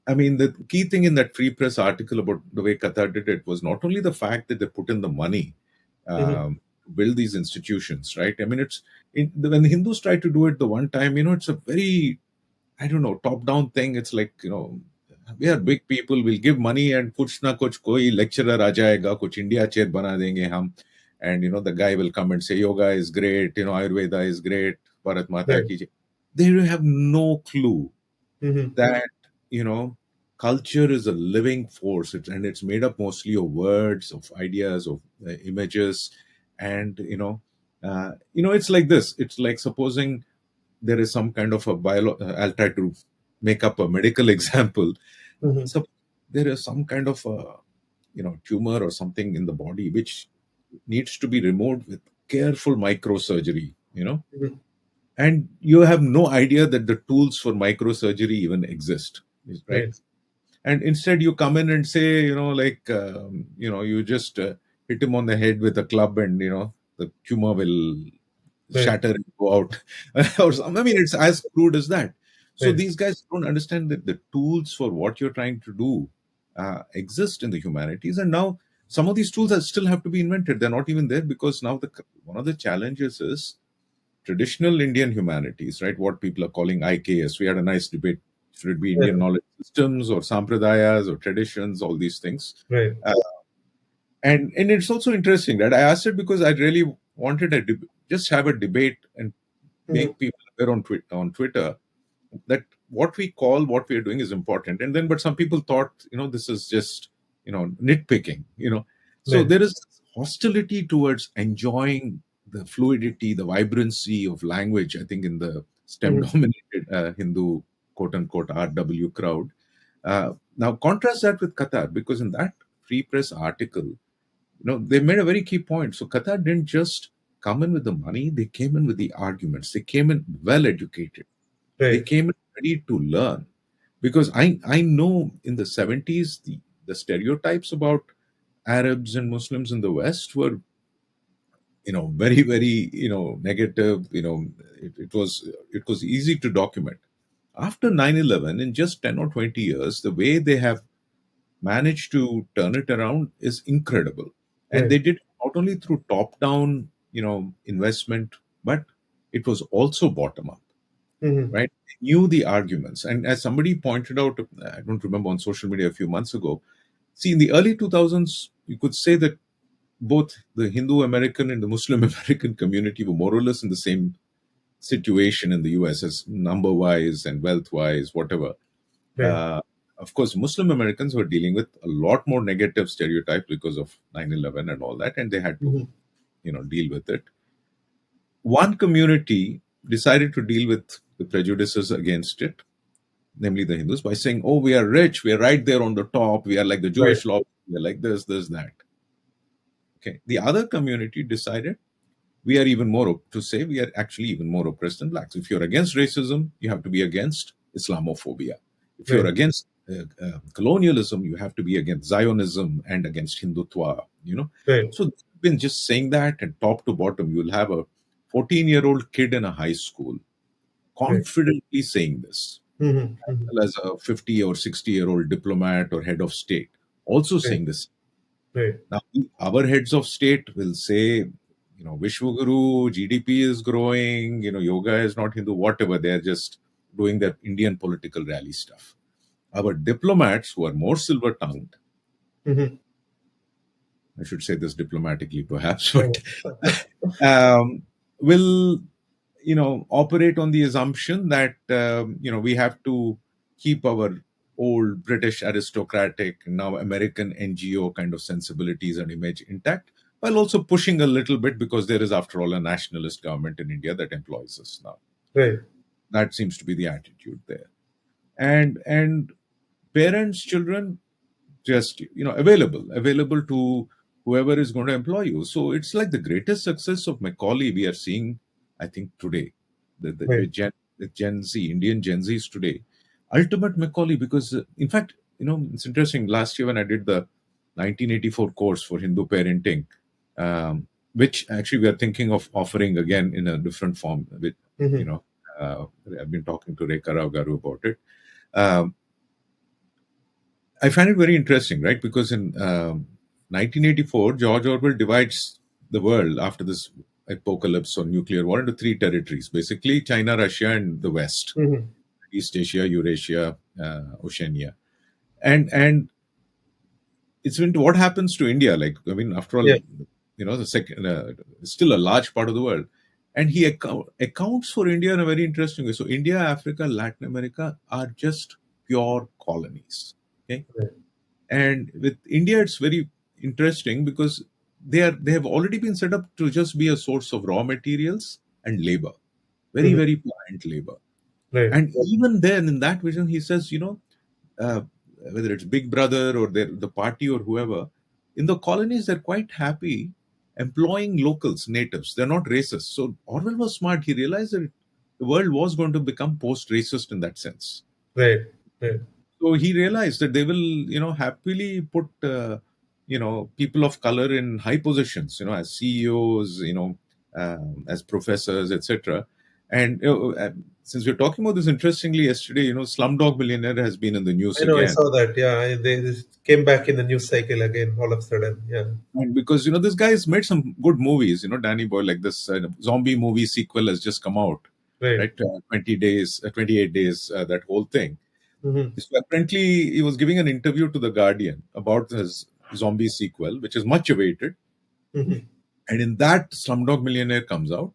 I mean, the key thing in that Free Press article about the way Qatar did it was not only the fact that they put in the money Mhm. to build these institutions, right? I mean, when the Hindus try to do it the one time, it's a very, I don't know, top down thing. It's like, we are big people, we'll give money and kuch na kuch koi lecturer aa jayega, kuch India chair bana denge hum, and the guy will come and say yoga is great, Ayurveda is great, Bharat Mata Right. ki jai. They have no clue Mm-hmm. that culture is a living force, and it's made up mostly of words, of ideas, of images, and it's like this. It's like supposing there is some kind of a I'll try to make up a medical example. Mm-hmm. So there is some kind of a tumor or something in the body which needs to be removed with careful microsurgery. Mm-hmm. And you have no idea that the tools for microsurgery even exist, right? Right. And instead you come in and say, like, you just hit him on the head with a club, and the tumor will Right. shatter and go out. Or some, I mean, it's as crude as that. So Right. these guys don't understand that the tools for what you're trying to do exist in the humanities, and now some of these tools still have to be invented. They're not even there, because now one of the challenges is traditional Indian humanities, right? What people are calling IKS. We had a nice debate. Should it be Indian Right. knowledge systems or sampradayas or traditions, all these things? Right. Uh, and it's also interesting that I asked it because I really wanted just have a debate and Mm-hmm. make people aware on Twitter that what we call what we are doing is important. And then, but some people thought, this is just, nitpicking, So Right. there is hostility towards enjoying the fluidity, the vibrancy of language, I think, in the STEM Mm-hmm. dominated Hindu quote unquote RW crowd. Now, contrast that with Qatar, because in that Free Press article, they made a very key point. So Qatar didn't just come in with the money, they came in with the arguments. They came in well educated, they Right. came in ready to learn, because I know in the 70s the stereotypes about Arabs and Muslims in the West were very very negative. It was easy to document. After 9/11, in just 10 or 20 years, the way they have managed to turn it around is incredible. And Right. they did not only through top down investment, but it was also bottom up, Mm-hmm. right? They knew the arguments. And as somebody pointed out, I don't remember, on social media a few months ago, see, in the early 2000s, you could say that both the Hindu American and the Muslim American community were more or less in the same situation in the US, as number wise and wealth wise, whatever. Right. Uh, of course, Muslim Americans were dealing with a lot more negative stereotype because of 9/11 and all that, and they had to, Mm-hmm. deal with it. One community decided to deal with the prejudices against it, namely the Hindus, by saying, "Oh, we are rich, we are right there on the top, we are like the Right. Jewish law, we are like this, that." Okay. The other community decided we are even more to say we are actually even more oppressed than blacks. If you're against racism, you have to be against Islamophobia. If you're Right. against colonialism, you have to be against Zionism and against Hindutva. Right. So they've been just saying that, and top to bottom, you'll have a 14-year-old kid in a high school Right. confidently saying this, Mm-hmm. as Mm-hmm. well as a 50 or 60-year-old diplomat or head of state also Right. saying this. Right. Now, our heads of state will say, Vishwaguru, GDP is growing, yoga is not Hindu, whatever. They're just doing their Indian political rally stuff. Our diplomats, who are more silver tongued, Mm-hmm. I should say this diplomatically perhaps, but Right. will operate on the assumption that we have to keep our old British aristocratic, now American NGO kind of sensibilities and image intact, while also pushing a little bit, because there is, after all, a nationalist government in India that employs us now. Right. That seems to be the attitude there. And parents, children, just available to whoever is going to employ you. So it's like the greatest success of Macaulay we are seeing, I think, today. Right. The Gen Z, Indian Gen Zs today, ultimate Macaulay. Because in fact, it's interesting. Last year when I did the 1984 course for Hindu parenting, which actually we are thinking of offering again in a different form. With you Mm-hmm. know, I've been talking to Rekha Rao Garu about it. Um, I find it very interesting, right? Because in 1984, George Orwell divides the world after this apocalypse or nuclear war into three territories, basically China, Russia, and the West, Mm-hmm. East Asia, Eurasia, Oceania. And it's into what happens to India. Like, I mean, after all, Yeah. the second, still a large part of the world. And he accounts for India in a very interesting way. So India, Africa, Latin America are just pure colonies. Okay. Right. And with India, it's very interesting because they have already been set up to just be a source of raw materials and labor, very, Mhm. very pliant labor. Right. And even then, in that vision, he says, uh, whether it's Big Brother or the party or whoever, in the colonies, they're quite happy employing locals, natives. They're not racist. So Orwell was smart. He realized that the world was going to become post racist in that sense. Right. Right. So he realized that they will, happily put, people of color in high positions, as CEOs, as professors, etc. And since we're talking about this, interestingly, yesterday, Slumdog Millionaire has been in the news I know. I again. saw that. Yeah. They just came back in the news cycle again all of a sudden. Yeah. And because, this guy's made some good movies, Danny Boy, like this zombie movie sequel has just come out, Right. right? 20 days, 28 days, that whole thing. Mm-hmm. So apparently, he was giving an interview to the Guardian about his zombie sequel, which is much awaited. Mm-hmm. And in that, Slumdog Millionaire comes out,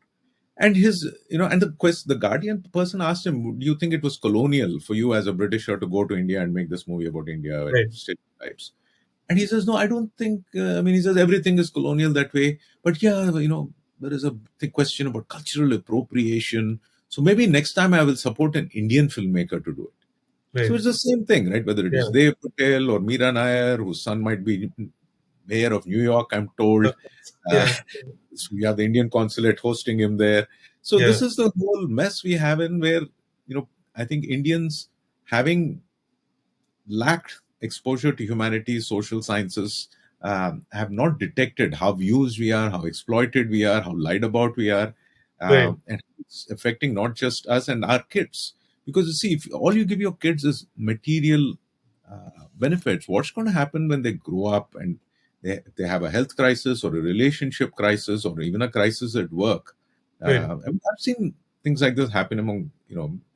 and and the Guardian person asked him, "Do you think it was colonial for you as a Britisher to go to India and make this movie about India and Right. stereotypes?" And he says, "No, I don't think. I mean, he says everything is colonial that way, but yeah, there is a big question about cultural appropriation. So maybe next time I will support an Indian filmmaker to do it." So Right. it's the same thing, right? Whether it Yeah. is Dev Patel or Meera Nair, whose son might be mayor of New York, I'm told. Uh, Yeah. so we have the Indian consulate hosting him there. So Yeah. this is the whole mess we have in where, I think Indians having lacked exposure to humanities, social sciences, have not detected how used we are, how exploited we are, how lied about we are, Right. and it's affecting not just us and our kids. Because you see, if all you give your kids is material benefits, what's going to happen when they grow up and they have a health crisis or a relationship crisis or even a crisis at work? Right. I mean, I've seen things like this happen among,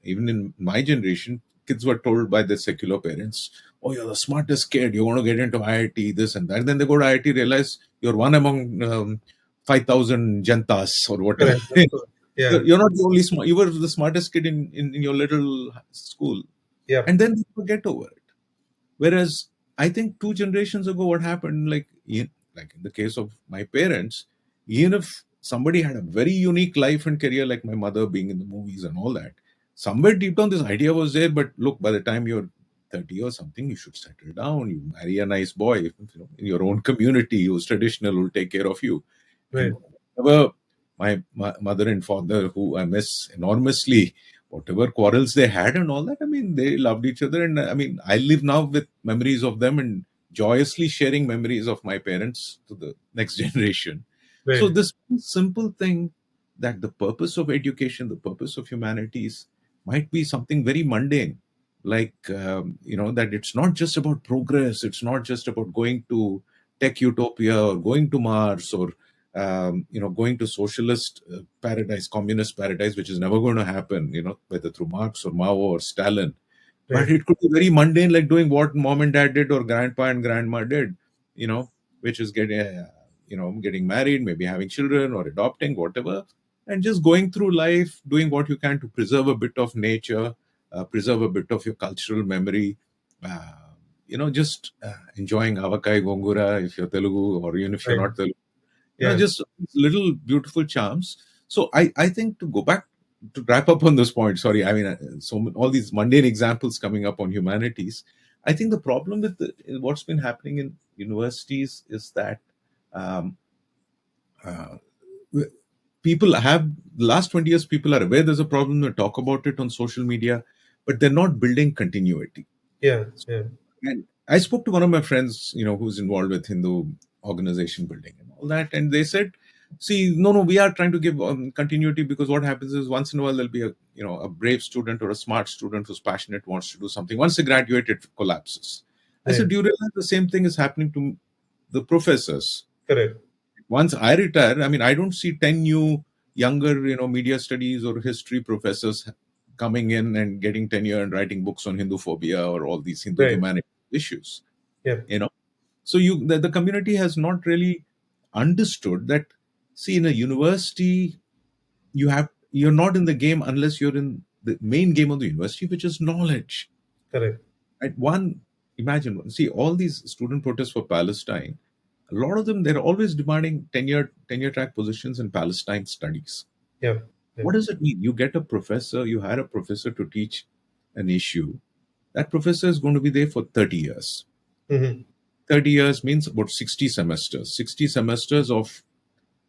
even in my generation, kids were told by their secular parents, "Oh, you're the smartest kid. You're going to get into IIT, this and that." Then they go to IIT, realize you're one among 5,000 jantas or whatever. Correct. Of course. Yeah. You're not the only smart. You were the smartest kid in your little school. Yeah. And then they forget over it. Whereas I think 2 generations ago, what happened, like in the case of my parents, even if somebody had a very unique life and career, like my mother being in the movies and all that, somewhere deep down this idea was there. But look, by the time you're 30 or something, you should settle down. You marry a nice boy, in your own community who's traditional, will take care of you. Right. And whatever my mother and father, who I miss enormously, whatever quarrels they had and all that, I mean, they loved each other. And I mean, I live now with memories of them and joyously sharing memories of my parents to the next generation. So Right. this simple thing, that the purpose of education, the purpose of humanities might be something very mundane, like that it's not just about progress, it's not just about going to tech utopia or going to Mars or going to socialist paradise, communist paradise, which is never going to happen, whether through Marx or Mao or Stalin. But Right. it could be very mundane, like doing what mom and dad did or grandpa and grandma did, you know, which is getting married, maybe having children or adopting, whatever, and just going through life, doing what you can to preserve a bit of nature, preserve a bit of your cultural memory. Uh, just enjoying avakai gongura if you're Telugu, or even if you're Right. not Telugu, Yeah. just little beautiful charms. So I think, to go back, to wrap up on this point, sorry, I mean, all these mundane examples coming up on humanities. I think the problem with what's been happening in universities is that um, uh, people have, the last 20 years, people are aware there's a problem, they talk about it on social media, but they're not building continuity. Yeah. Yeah. And I spoke to one of my friends, who's involved with Hindu organization building and all that, and they said, "See, no, we are trying to give continuity, because what happens is once in a while there'll be a brave student or a smart student who's passionate, wants to do something. Once they graduate, it collapses." I Right. said, "Do you realize the same thing is happening to the professors? Correct. Once I retire, I mean, I don't see 10 new younger, media studies or history professors coming in and getting tenure and writing books on Hinduphobia or all these Hindu Right. humanities. issues. yeah, You know, so the community has not really understood that. See, in a university, you're not in the game unless you're in the main game of the university, which is knowledge. correct. At one, imagine, see, all these student protests for Palestine, a lot of them, they're always demanding tenure track positions in Palestine studies. Yeah, yeah. What does it mean? You get a professor, you hire a professor to teach an issue. That professor is going to be there for 30 years. Hmm. 30 years means about 60 semesters. 60 semesters of,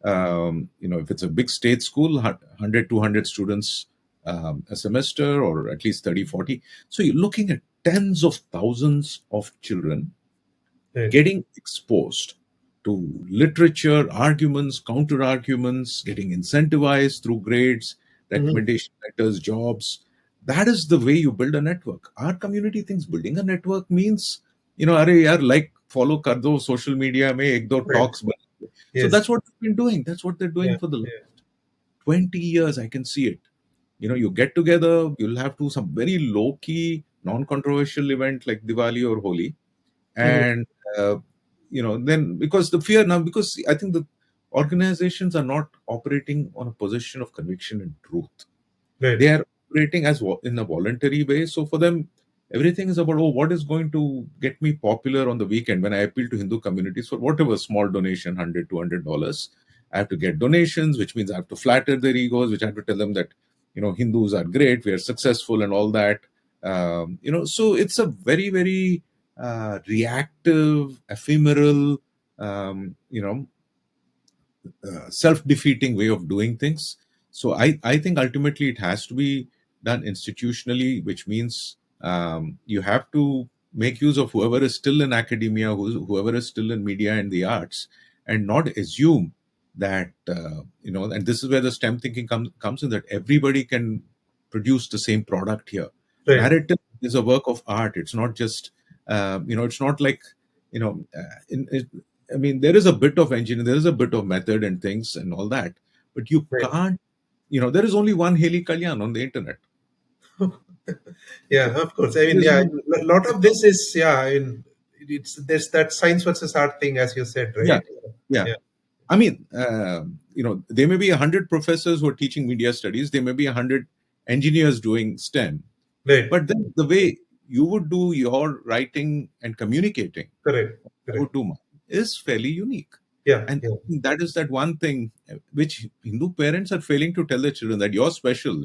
if it's a big state school, 100, 200 students a semester, or at least 30, 40. So you're looking at tens of thousands of children Right. getting exposed to literature, arguments, counter arguments, getting incentivized through grades, Hmm. recommendation letters, jobs. That is the way you build a network. Our community thinks building a network means, अरे यार, like, follow कर दो social media में एक दो Right. talks बना दो. So Yes. that's what they've been doing. That's what they're doing Yeah. for the Yeah. last 20 years. I can see it. You get together, you'll have to some very low key, non controversial event like Diwali or Holi, Hmm. and uh, then, because the fear now, because I think the organizations are not operating on a position of conviction and truth. Right. They are operating in a voluntary way. So for them, everything is about, oh, what is going to get me popular on the weekend when I appeal to Hindu communities for whatever small donation, 100, $200. I have to get donations, which means I have to flatter their egos, which I have to tell them that, Hindus are great, we are successful and all that. So it's a very, very reactive, ephemeral, self-defeating way of doing things. So I think ultimately it has to be done institutionally, which means you have to make use of whoever is still in academia, whoever is still in media and the arts, and not assume that and this is where the STEM thinking comes in, that everybody can produce the same product here. Right. Narrative is a work of art. It's not just it's not like I mean, there is a bit of engineering, there is a bit of method and things and all that, but you Right. can't, there is only one Halley Kalyan on the internet. Yeah, of course. I There mean, is yeah, no, a lot of this is, yeah, I mean, it's there's that science versus art thing, as you said, yeah, right? yeah. Yeah. I mean, there may be 100 professors who are teaching media studies, there may be 100 engineers doing STEM, Right. but then the way you would do your writing and communicating, Correct. I would Correct. do mine, is fairly unique. Yeah. And Yeah. I think that is that one thing which Hindu parents are failing to tell their children, that you're special,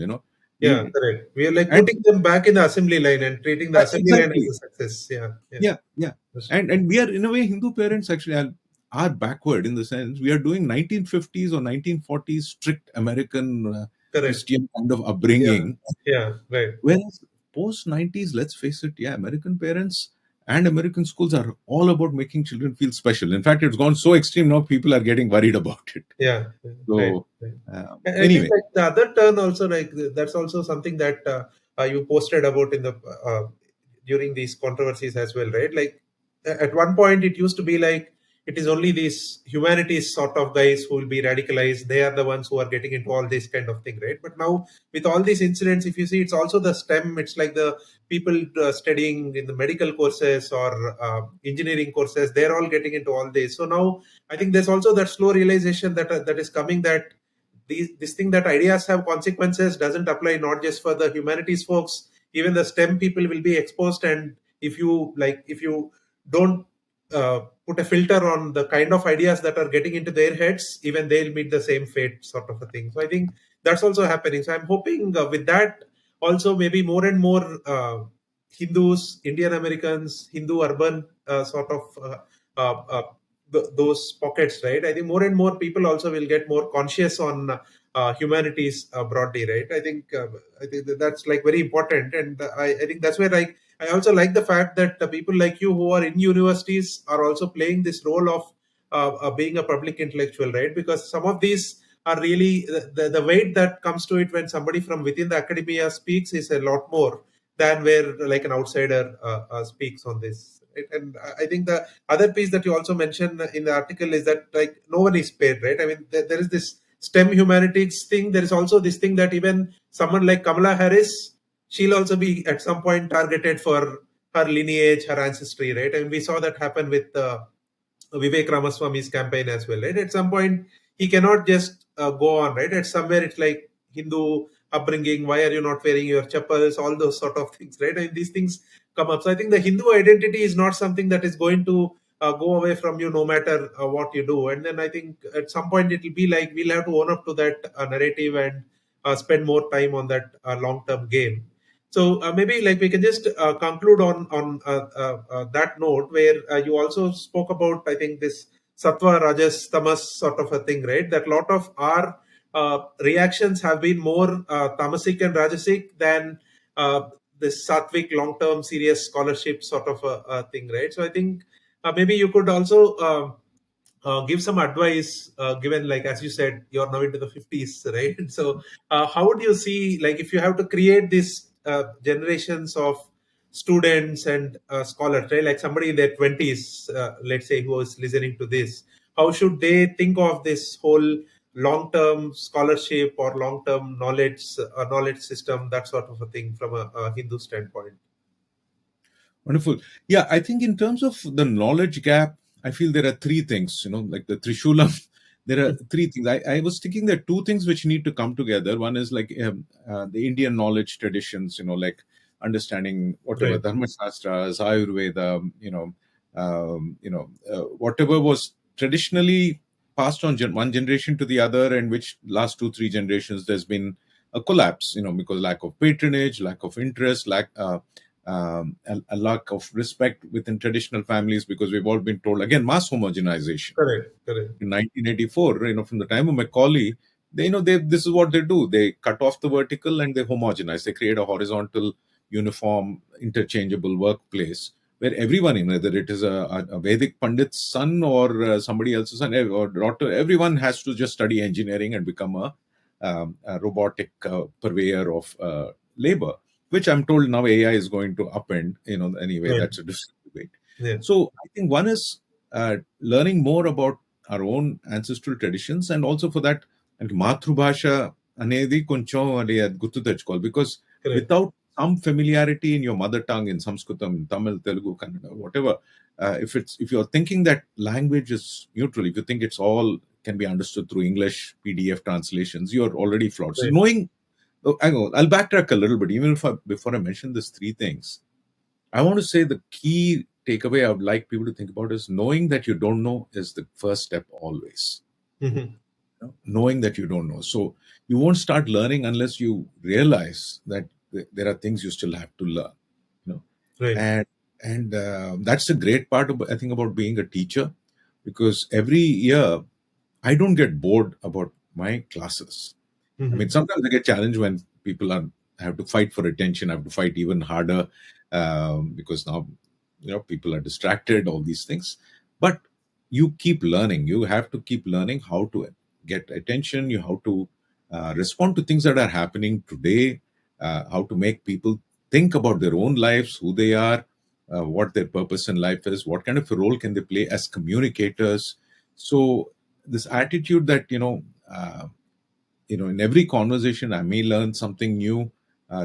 Yeah. you Correct. We are like and putting them back in the assembly line and treating the assembly line as exactly. a success. Yeah. Yeah. Yeah, yeah. That's true. And we are, in a way, Hindu parents actually are backward, in the sense we are doing 1950s or 1940s strict American Correct. Christian kind of Yeah. upbringing. Yeah. Right. Whereas post 90s, let's face it, yeah, American parents and American schools are all about making children feel special. In fact, it's gone so extreme now, people are getting worried about it. Yeah. Yeah. Right. So, Right. And I think anyway, like the other turn also, like that's also something that you posted about in the during these controversies as well, right? Like at one point it used to be like it is only these humanities sort of guys who will be radicalized. They are the ones who are getting into all this kind of thing, right? But now with all these incidents, if you see, it's also the STEM. It's like the people studying in the medical courses or engineering courses. They're all getting into all this. So now I think there's also that slow realization that is coming, that this thing that ideas have consequences doesn't apply not just for the humanities folks. Even the STEM people will be exposed, and if you don't put a filter on the kind of ideas that are getting into their heads, even they'll meet the same fate, sort of a thing. So I think that's also happening. So I'm hoping with that also maybe more and more Hindus, Indian Americans, Hindu urban sort of uh, uh, those pockets, right? I think more and more people also will get more conscious on humanities broadly, right? I think that's like very important, and I think that's where like I also like the fact that people like you who are in universities are also playing this role of being a public intellectual, right? Because some of these are really the weight that comes to it when somebody from within the academia speaks is a lot more than where like an outsider speaks on this. Right? And I think the other piece that you also mentioned in the article is that like no one is paid, right? I mean, there is this STEM humanities thing. There is also this thing that even someone like Kamala Harris, she'll also be at some point targeted for her lineage, her ancestry, right? And we saw that happen with Vivek Ramaswamy's campaign as well, right? At some point, he cannot just go on, right? At somewhere, it's like Hindu upbringing. Why are you not wearing your chappals? All those sort of things, right? And these things come up. So I think the Hindu identity is not something that is going to go away from you no matter what you do. And then I think at some point it will be like we'll have to own up to that narrative and spend more time on that long-term game. So maybe like we can just conclude on that note, where you also spoke about, I think, this sattva, rajas, tamas sort of a thing, right? That a lot of our reactions have been more tamasic and rajasic than this sattvic, long-term, serious scholarship sort of a thing, right? So I think maybe you could also give some advice, given, like, as you said, you're now into the 50s, right? So how would you see, like, if you have to create these generations of students and scholars, right? Like somebody in their 20s, let's say, who is listening to this, how should they think of this whole long-term scholarship or long-term knowledge system, that sort of a thing, from a Hindu standpoint? Wonderful. Yeah, I think in terms of the knowledge gap, I feel there are three things, like the Trishulam. There are three things. I was thinking there are two things which need to come together. One is like the Indian knowledge traditions, like understanding whatever Right. Dharma Shastras, Ayurveda, whatever was traditionally passed on one generation to the other, and which last two, three generations, there's been a collapse, because lack of patronage, lack of interest, a lack of respect within traditional families, because we've all been told, again, mass homogenization Correct. Correct. in 1984, from the time of Macaulay. This is what they do. They cut off the vertical and they homogenize. They create a horizontal, uniform, interchangeable workplace where everyone, whether it is a Vedic Pandit's son or somebody else's son or daughter, everyone has to just study engineering and become a robotic purveyor of labor, which I'm told now AI is going to upend. Anyway, Right. that's a different debate. Yeah. So I think one is learning more about our own ancestral traditions, and also for that, and మాతృభాష అనేది కొంచెం అది గుర్తు తెచ్చుకోవాలి, because Correct. without some familiarity in your mother tongue, in Sanskritam, Tamil, Telugu, Kannada, whatever, if you're thinking that language is neutral, if you think it's all can be understood through English PDF translations, you're already flawed. So Right. knowing, I'll backtrack a little bit, even if before I mention these three things. I want to say the key takeaway I would like people to think about is knowing that you don't know is the first step always. Mhm. Knowing that you don't know. So you won't start learning unless you realize that there are things you still have to learn. You know, Right. and that's the great part I think about being a teacher, because every year I don't get bored about my classes. I mean, Mhm. sometimes I get challenged when people have to fight for attention. I have to fight even harder, because now people are distracted. All these things, but you keep learning. You have to keep learning how to get attention. You how to respond to things that are happening today. How to make people think about their own lives, who they are, what their purpose in life is, what kind of a role can they play as communicators. So this attitude that in every conversation I may learn something new,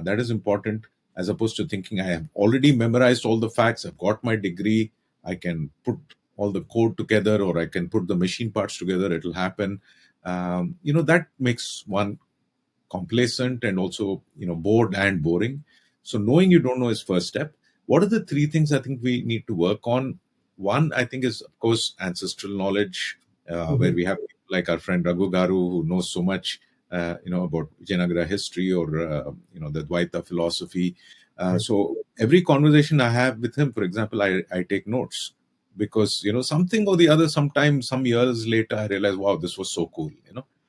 that is important, as opposed to thinking I have already memorized all the facts, I've got my degree, I can put all the code together, or I can put the machine parts together, it'll happen. That makes one complacent and also bored and boring. So knowing you don't know is first step. What are the three things I think we need to work on? One, I think, is of course ancestral knowledge, where Mhm. we have people like our friend Raghu Garu, who knows so much about Vijayanagara history, or the Dvaita philosophy. Right. So every conversation I have with him, for example, I take notes, because something or the other, sometimes some years later I realize, wow, this was so cool.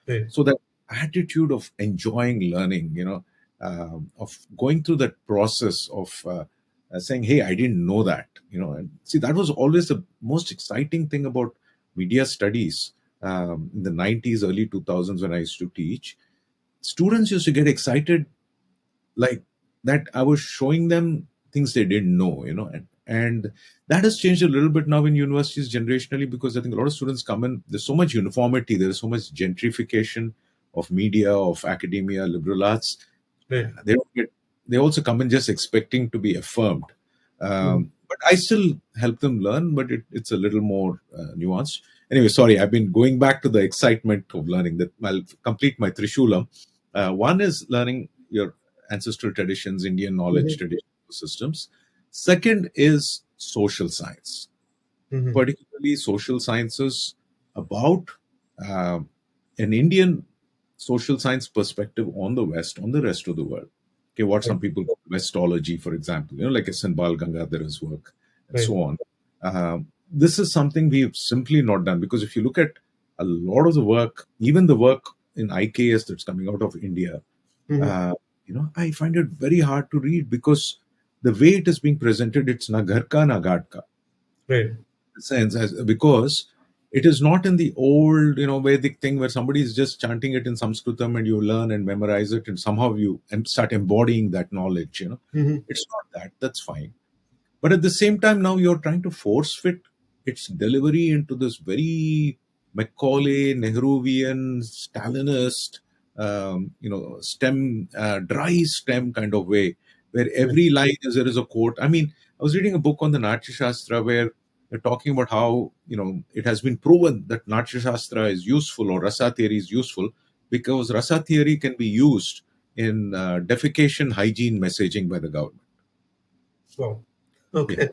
Right. So that attitude of enjoying learning, of going through that process of saying, hey, I didn't know that, and see, that was always the most exciting thing about media studies. In the 90s, early 2000s, when I used to teach, students used to get excited, like that I was showing them things they didn't know, and that has changed a little bit now in universities generationally, because I think a lot of students come in, there's so much uniformity, there's so much gentrification of media, of academia, liberal arts. Right. They don't get, they also come in just expecting to be affirmed. Mhm. But I still help them learn, but it's a little more nuanced. Anyway, sorry, I've been going back to the excitement of learning. That I'll complete my Trishulam. One is learning your ancestral traditions, Indian knowledge, Mhm. traditional systems. Second is social science, Mhm. particularly social sciences about uh, an Indian social science perspective on the West, on the rest of the world. Okay, what Right. some people call Westology, for example, like S.N. Bal Gangadhar's work and Right. so on. This is something we've simply not done because if you look at a lot of the work, even the work in IKS that's coming out of India, Mhm. uh, I find it very hard to read because the way it is being presented, it's na ghar ka na ghat ka Right. sense because it is not in the old Vedic thing where somebody is just chanting it in Sanskritam and you learn and memorize it and somehow you start embodying that knowledge. Mhm. It's not that. That's fine. But at the same time, now you're trying to force fit its delivery into this very Macaulay, Nehruvian, Stalinist, dry stem kind of way, where Right. every line is there is a quote. I mean, I was reading a book on the Natya Shastra where they're talking about how it has been proven that Natya Shastra is useful or Rasa theory is useful because Rasa theory can be used in defecation hygiene messaging by the government. Wow. Yeah. Okay.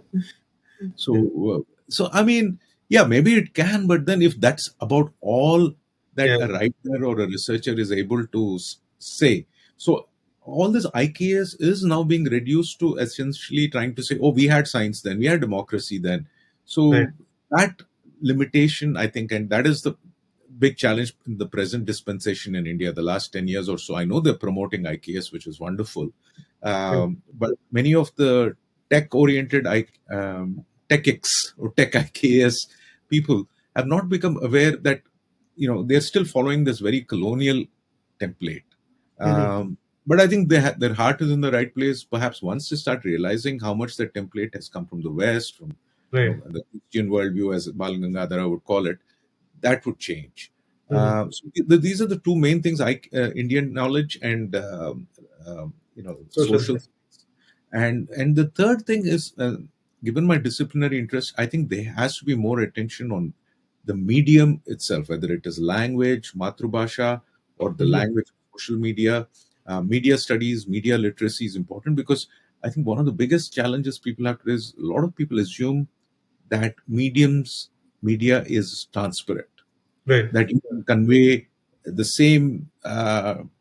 Yeah. So I mean, yeah, maybe it can, but then if that's about all that Yeah. a writer or a researcher is able to say, so all this IKS is now being reduced to essentially trying to say, oh, we had science then, we had democracy then. Right. So that limitation, I think, and that is the big challenge in the present dispensation in India, the last 10 years or so. I know they're promoting IKS, which is wonderful. Right. But many of the tech oriented TechX or Tech IKS people have not become aware that they're still following this very colonial template. Mhm. But I think their heart is in the right place. Perhaps once they start realizing how much that template has come from the West, from Right. the Christian worldview, as Bal Gangadhara would call it, that would change. Mhm. These are the two main things: Indian knowledge and Social social. science. And the third thing is, given my disciplinary interest, I think there has to be more attention on the medium itself, whether it is language, matrubhasha, or the Mhm. language of social media. Media studies, media literacy is important because I think one of the biggest challenges people have today is a lot of people assume that media is transparent, Right. that you can convey the same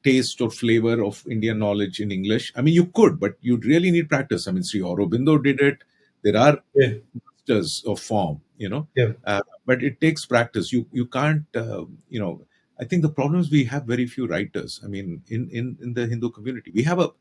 taste or flavor of Indian knowledge in English. I mean, you could, but you'd really need practice. I mean, Sri Aurobindo did it. There are Yeah. masters of form, Yeah. but it takes practice. You can't, I think the problem is we have very few writers. I mean, in the Hindu community, we have a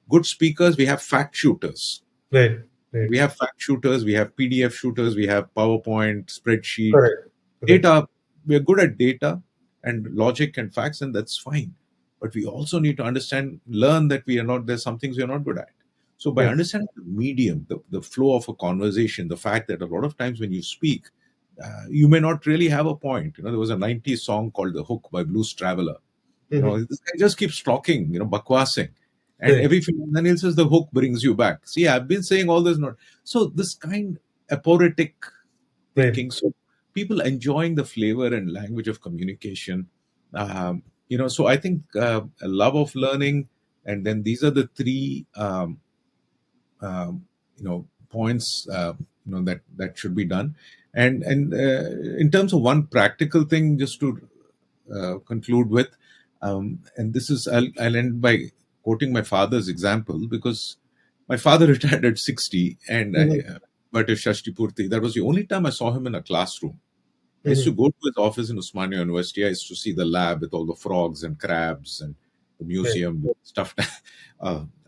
good speakers, we have fact shooters. Right. Right. We have fact shooters, we have PDF shooters, we have PowerPoint, spreadsheet, Correct. Correct. data. We're good at data and logic and facts, and that's fine. But we also need to understand, learn that we are not, there's some things we are not good at. So by Yeah. understanding the medium, the flow of a conversation, the fact that a lot of times when you speak, you may not really have a point. There was a 90s song called The Hook by Blues Traveler. Mhm. This guy just keeps talking, bakwasing. And Right. every few then he says the hook brings you back. See, I've been saying all this not. So this kind aphoretic Right. thinking. So people enjoying the flavor and language of communication. So I think a love of learning, and then these are the three points that should be done. And in terms of one practical thing, just to conclude with, and this is I'll end by quoting my father's example because my father retired at 60, and Mhm. but at Shashti Purti, that was the only time I saw him in a classroom. I used to Mhm. go to his office in Osmania University. I used to see the lab with all the frogs and crabs and the Right. museum with stuffed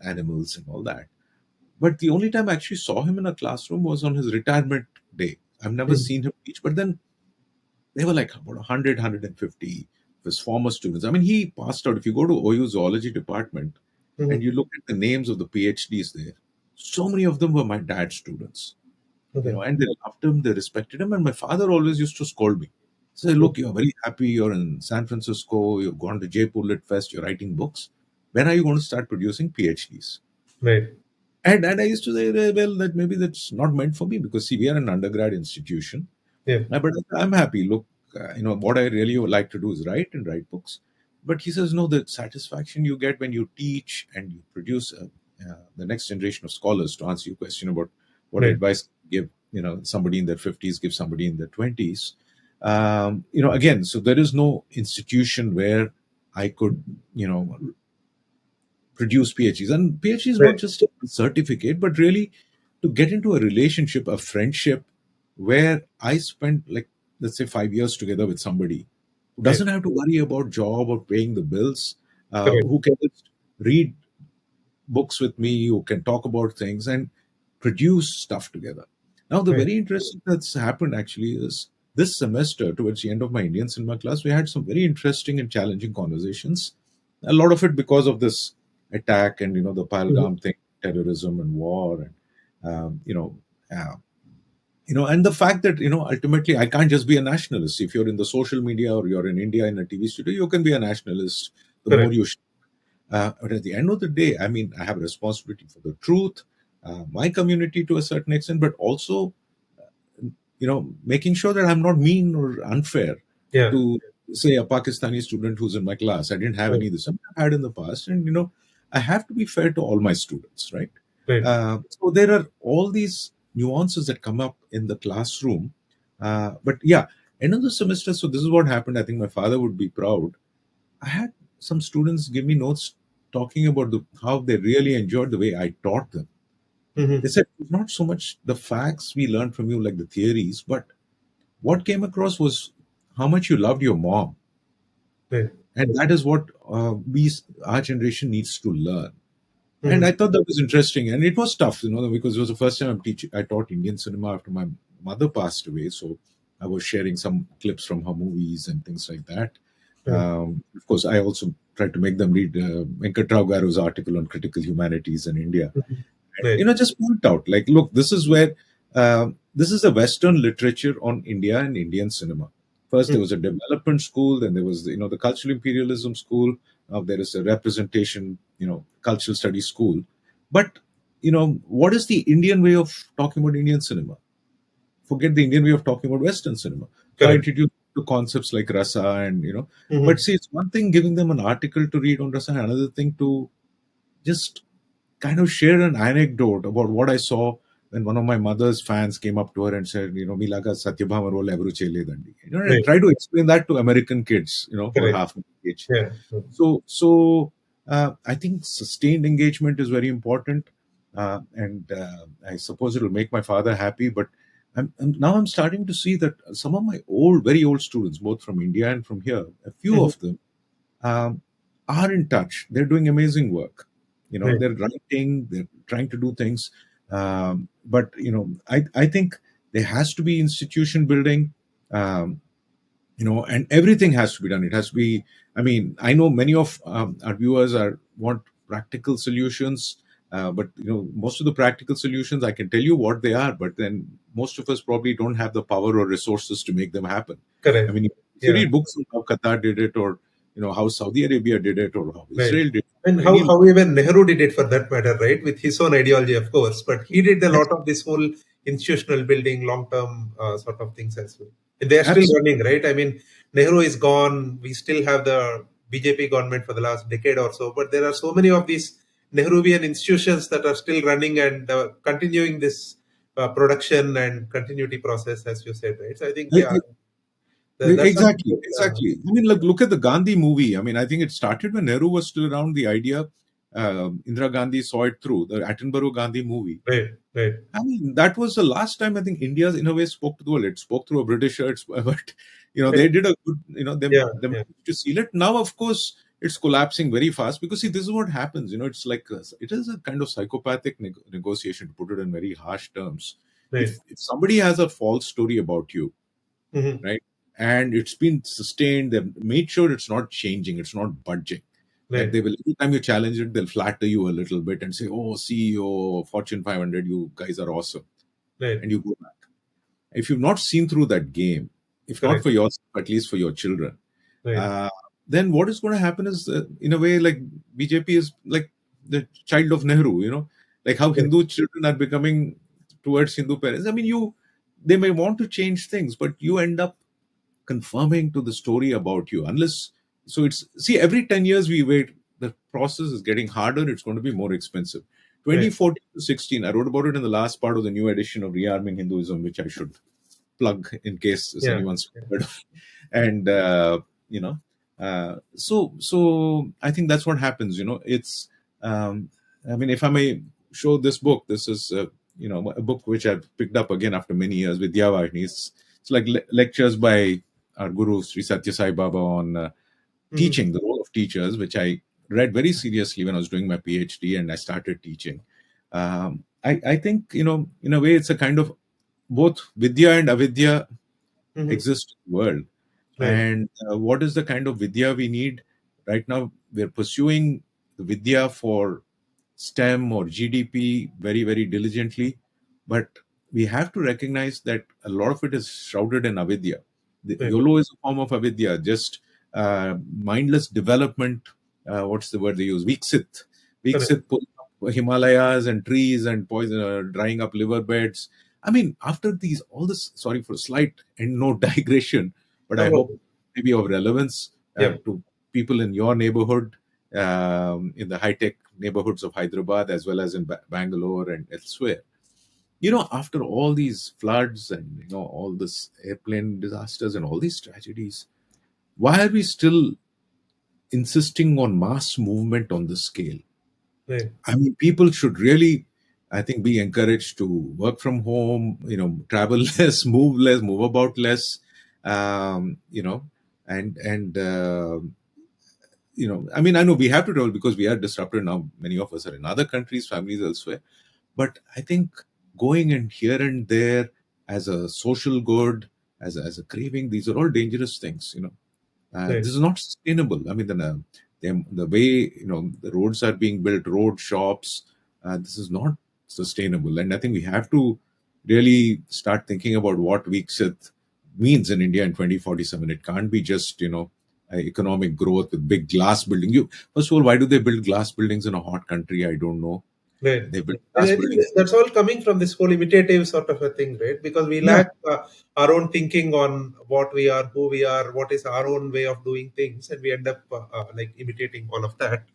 animals and all that. But the only time I actually saw him in a classroom was on his retirement day. I've never Mhm. seen him teach, but then they were like about 100, of his former students. I mean, he passed out. If you go to OU zoology department and Mhm. you look at the names of the PhDs there, so many of them were my dad's students, Okay. and they loved him, they respected him. And my father always used to scold me. He said, Mhm. look, you're very happy, you're in San Francisco, you've gone to Jaipur Lit Fest, you're writing books. When are you going to start producing PhDs? Right. And I used to say, well, that maybe that's not meant for me because see, we are an undergrad institution. Yeah. But I'm happy. Look, what I really would like to do is write and write books. But he says, no, the satisfaction you get when you teach and you produce the next generation of scholars. To answer your question about what Right. advice give, somebody in their 50s, give somebody in their 20s. Again, so there is no institution where I could, produce PhDs. And PhD is not Right. just a certificate, but really to get into a relationship, a friendship where I spent, like, let's say 5 years together with somebody who Right. doesn't have to worry about job or paying the bills, Correct. who can just read books with me, who can talk about things and produce stuff together. Now, the Right. very interesting that's happened actually is this semester, towards the end of my Indian cinema class, we had some very interesting and challenging conversations. A lot of it because of this attack and the Mhm. Pahalgam thing, terrorism and war, and uh, and the fact that ultimately I can't just be a nationalist. If you're in the social media or you're in India in a TV studio, you can be a nationalist. The more Correct. you but at the end of the day, I mean, I have a responsibility for the truth, my community to a certain extent, but also, making sure that I'm not mean or unfair Yeah. to, say, a Pakistani student who's in my class. I didn't have Right. any of this. I've had in the past, and I have to be fair to all my students, right? Right. So there are all these nuances that come up in the classroom. But yeah, end of the semester. So this is what happened. I think my father would be proud. I had some students give me notes talking about how they really enjoyed the way I taught them. They Hmm. said it's not so much the facts we learned from you, like the theories, but what came across was how much you loved your mom, Right. and that is what our generation needs to learn. And Hmm. I thought that was interesting, and it was tough, because it was the first time I taught Indian cinema after my mother passed away. So I was sharing some clips from her movies and things like that. Right. Of course, I also tried to make them read Venkat Rao Garu's article on critical humanities in India. Mhm. And, Right. just point out, like, look, this is where this is the Western literature on India and Indian cinema. First, Mhm. there was a development school, then there was, the cultural imperialism school. Now there is a representation, cultural studies school. But, what is the Indian way of talking about Indian cinema? Forget the Indian way of talking about Western cinema. So I Correct. introduced to concepts like rasa and, but Hmm. see, it's one thing giving them an article to read on rasa, another thing to just kind of share an anecdote about what I saw when one of my mother's fans came up to her and said, Milaga Satyabhama role Evru Chele Dandi. And Right. try to explain that to American kids, who are Correct. half my age. Yeah. So I think sustained engagement is very important, and I suppose it will make my father happy. But now I'm starting to see that some of my very old students, both from India and from here, a few Hmm. of them um, are in touch. They're doing amazing work. Right. They're writing, they're trying to do things. But I think there has to be institution building. Um, and everything has to be done. It has to be. I mean, I know many of our viewers want practical solutions. But most of the practical solutions, I can tell you what they are, but then most of us probably don't have the power or resources to make them happen. I Correct. mean, if you Yeah. read books on how Qatar did it, or how Saudi Arabia did it, or how Right. Israel did it, And or how, any. how even Nehru did it for that matter, right? With his own ideology, of course. But he did a lot of this whole institutional building, long term sort of things as well. And they are still Absolutely. running, right? I mean, Nehru is gone. We still have the BJP government for the last decade or so. But there are so many of these Nehruvian institutions that are still running and continuing this production and continuity process, as you said, right? So I think, yeah, that's something Exactly, that, exactly. I mean, look at the Gandhi movie. I mean, I think it started when Nehru was still around. The idea, Indira Gandhi saw it through the Attenborough Gandhi movie. right, right. I mean, that was the last time I think India, in a way, spoke to the world. It spoke through a Britisher, but Right. they did a good, Yeah, they yeah, managed to seal it. Now, of course, it's collapsing very fast because see, this is what happens. It's like it is a kind of psychopathic negotiation, to put it in very harsh terms. right. If somebody has a false story about you, Hmm. right? And it's been sustained. They've made sure it's not changing, it's not budging. And Right, they will, every time you challenge it, they'll flatter you a little bit and say, "Oh, CEO, Fortune 500, you guys are awesome," right, and you go back. If you've not seen through that game, if not correct, for yourself, at least for your children, right. uh, then what is going to happen is, in a way, like BJP is like the child of Nehru. Like how Right. Hindu children are becoming towards Hindu parents. I mean, they may want to change things, but you end up confirming to the story about you. Unless, so it's, see, every 10 years we wait, the process is getting harder, it's going to be more expensive. Right. 2014 to 16, I wrote about it in the last part of the new edition of Rearming Hinduism, which I should plug in case Yeah. anyone's Yeah. heard of. And you know so I think that's what happens. It's um, I mean, if I may show this book, this is a book which I've picked up again after many years with Yavahini. It's like lectures by our guru Sri Satya Sai Baba on Mhm. teaching, the role of teachers, which I read very seriously when I was doing my PhD and I started teaching. I think, in a way, it's a kind of both Vidya and Avidya Mhm. exist in the world. Right. And what is the kind of Vidya we need? Right now, we're pursuing the Vidya for STEM or GDP very, very diligently. But we have to recognize that a lot of it is shrouded in avidya. The Right. YOLO is a form of avidya, just mindless development. What's the word they use? Viksit. Correct. Viksit pulling up Himalayas and trees and poison, drying up river beds. I mean, after these, all this, sorry for a slight and no digression, but No I hope problem. maybe of relevance Yep. to people in your neighborhood, in the high tech neighborhoods of Hyderabad as well as in Bangalore and elsewhere. After all these floods and all this airplane disasters and all these tragedies, why are we still insisting on mass movement on this scale? Right. I mean, people should really, I think, be encouraged to work from home, travel less, move about less, um, you know, and I mean, I know we have to travel because we are disrupted now. Many of us are in other countries, families elsewhere. But I think going and here and there as a social good, as a craving, these are all dangerous things. Right. This is not sustainable. I mean, the way the roads are being built, road shops, this is not sustainable. And I think we have to really start thinking about what Viksit means in India in 2047. It can't be just economic growth with big glass building. You First of all, why do they build glass buildings in a hot country? I don't know. Right. They build And glass I think buildings. that's all coming from this whole imitative sort of a thing, right? Because we Yeah, lack our own thinking on what we are, who we are, what is our own way of doing things, and we end up like imitating all of that.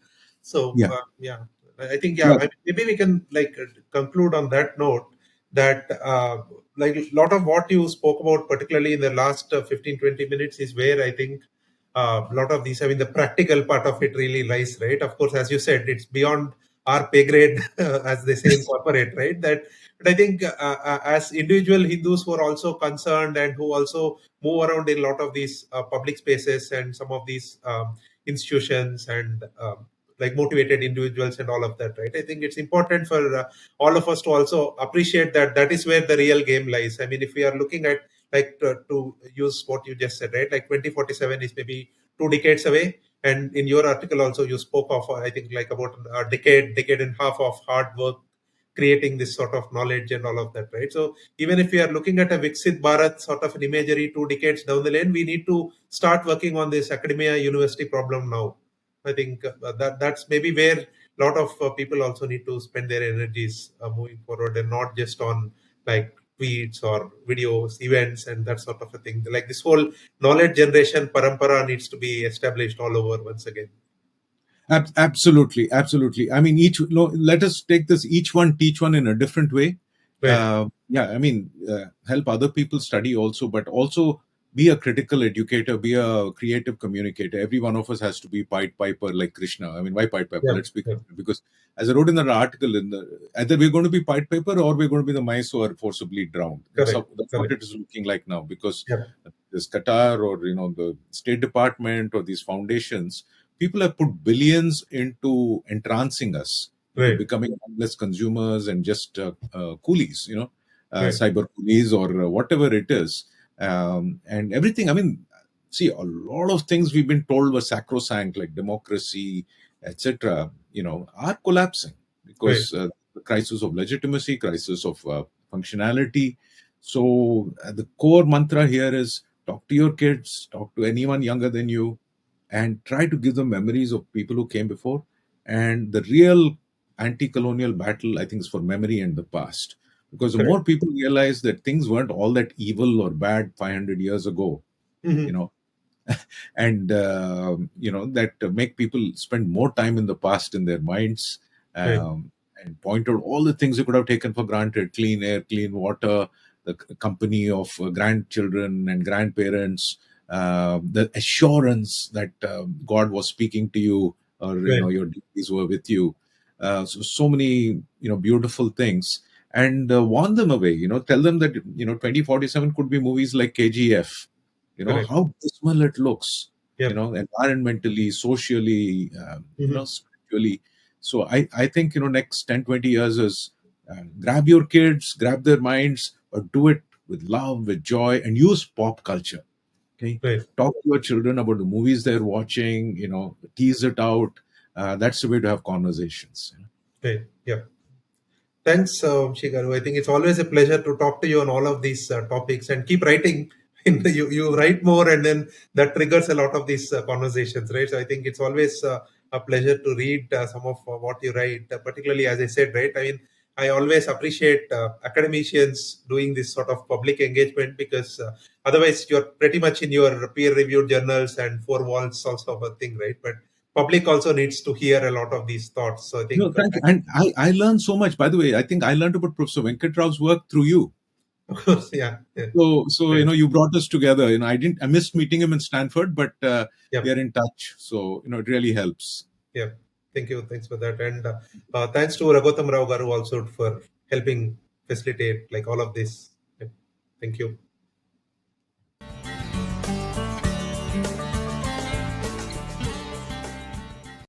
So yeah, yeah, I think yeah, yeah. I mean, maybe we can like conclude on that note that like a lot of what you spoke about, particularly in the last 15-20 minutes, is where I think a lot of these, I mean, the practical part of it really lies, right? Of course, as you said, it's beyond our pay grade, as they say in corporate, right? But I think as individual Hindus who are also concerned and who also move around in a lot of these public spaces and some of these institutions and like motivated individuals and all of that, right? I think it's important for all of us to also appreciate that that is where the real game lies. I mean, if we are looking at like to use what you just said, right? Like 2047 is maybe 2 decades away, and in your article also you spoke of I think like about a decade and a half of hard work creating this sort of knowledge and all of that, right? So even if we are looking at a Viksit Bharat sort of an imagery 2 decades down the lane, we need to start working on this academia university problem now. I think that's maybe where a lot of people also need to spend their energies moving forward, and not just on like tweets or videos, events, and that sort of a thing. Like this whole knowledge generation parampara needs to be established all over once again. Absolutely, absolutely. I mean, no, let us take this each one, teach one in a different way. Right. Yeah, I mean, help other people study also, but also be a critical educator, be a creative communicator. Every one of us has to be Pied Piper like Krishna. I mean, why Pied Piper? Yeah. Let's be Yeah. Krishna. Because as I wrote in that article, either we're going to be Pied Piper or we're going to be the mice who are forcibly drowned. Correct. That's what Correct. it is looking like now. Because Yeah. this Qatar or the State Department or these foundations, people have put billions into entrancing us into Right. becoming less consumers and just coolies, Right. cyber coolies or whatever it is, and everything. I mean, see, a lot of things we've been told were sacrosanct, like democracy, etc. Are collapsing Right. because the crisis of legitimacy, crisis of functionality. So the core mantra here is talk to your kids, talk to anyone younger than you, and try to give them memories of people who came before. And the real anti-colonial battle, I think, is for memory and the past. Because the more Correct. people realize that things weren't all that evil or bad 500 years ago, you Hmm. know, and that make people spend more time in the past in their minds, Right. and point out all the things you could have taken for granted: clean air, clean water, the company of grandchildren and grandparents, the assurance that God was speaking to you, or Right. your deities were with you. So many beautiful things, and warn them away. Tell them that 2047 could be movies like KGF. Correct. How dismal it looks, Yep. environmentally, socially, Hmm. spiritually. So I think next 10-20 years is, grab your kids, grab their minds, but do it with love, with joy, and use pop culture. Okay, Right. talk to your children about the movies they're watching. Tease it out. That's the way to have conversations. Right. Yep. Thanks, Shigaru. I think it's always a pleasure to talk to you on all of these topics, and keep writing. You write more, and then that triggers a lot of these conversations, right? So I think it's always a pleasure to read some of what you write, particularly as I said, right? I mean, I always appreciate academicians doing this sort of public engagement, because otherwise you're pretty much in your peer-reviewed journals and four walls also of a thing, right? But public also needs to hear a lot of these thoughts. So I No, think thank you. And I learned so much. By the way, I think I learned about Professor Venkatrao's work through you. of course, yeah, yeah. So Thanks. you brought us together. I missed meeting him in Stanford, but we Yep. are in touch. So it really helps. Yeah. Thank you. Thanks for that. And thanks to Raghutam Rao Garu also for helping facilitate like all of this. Yep. Thank you.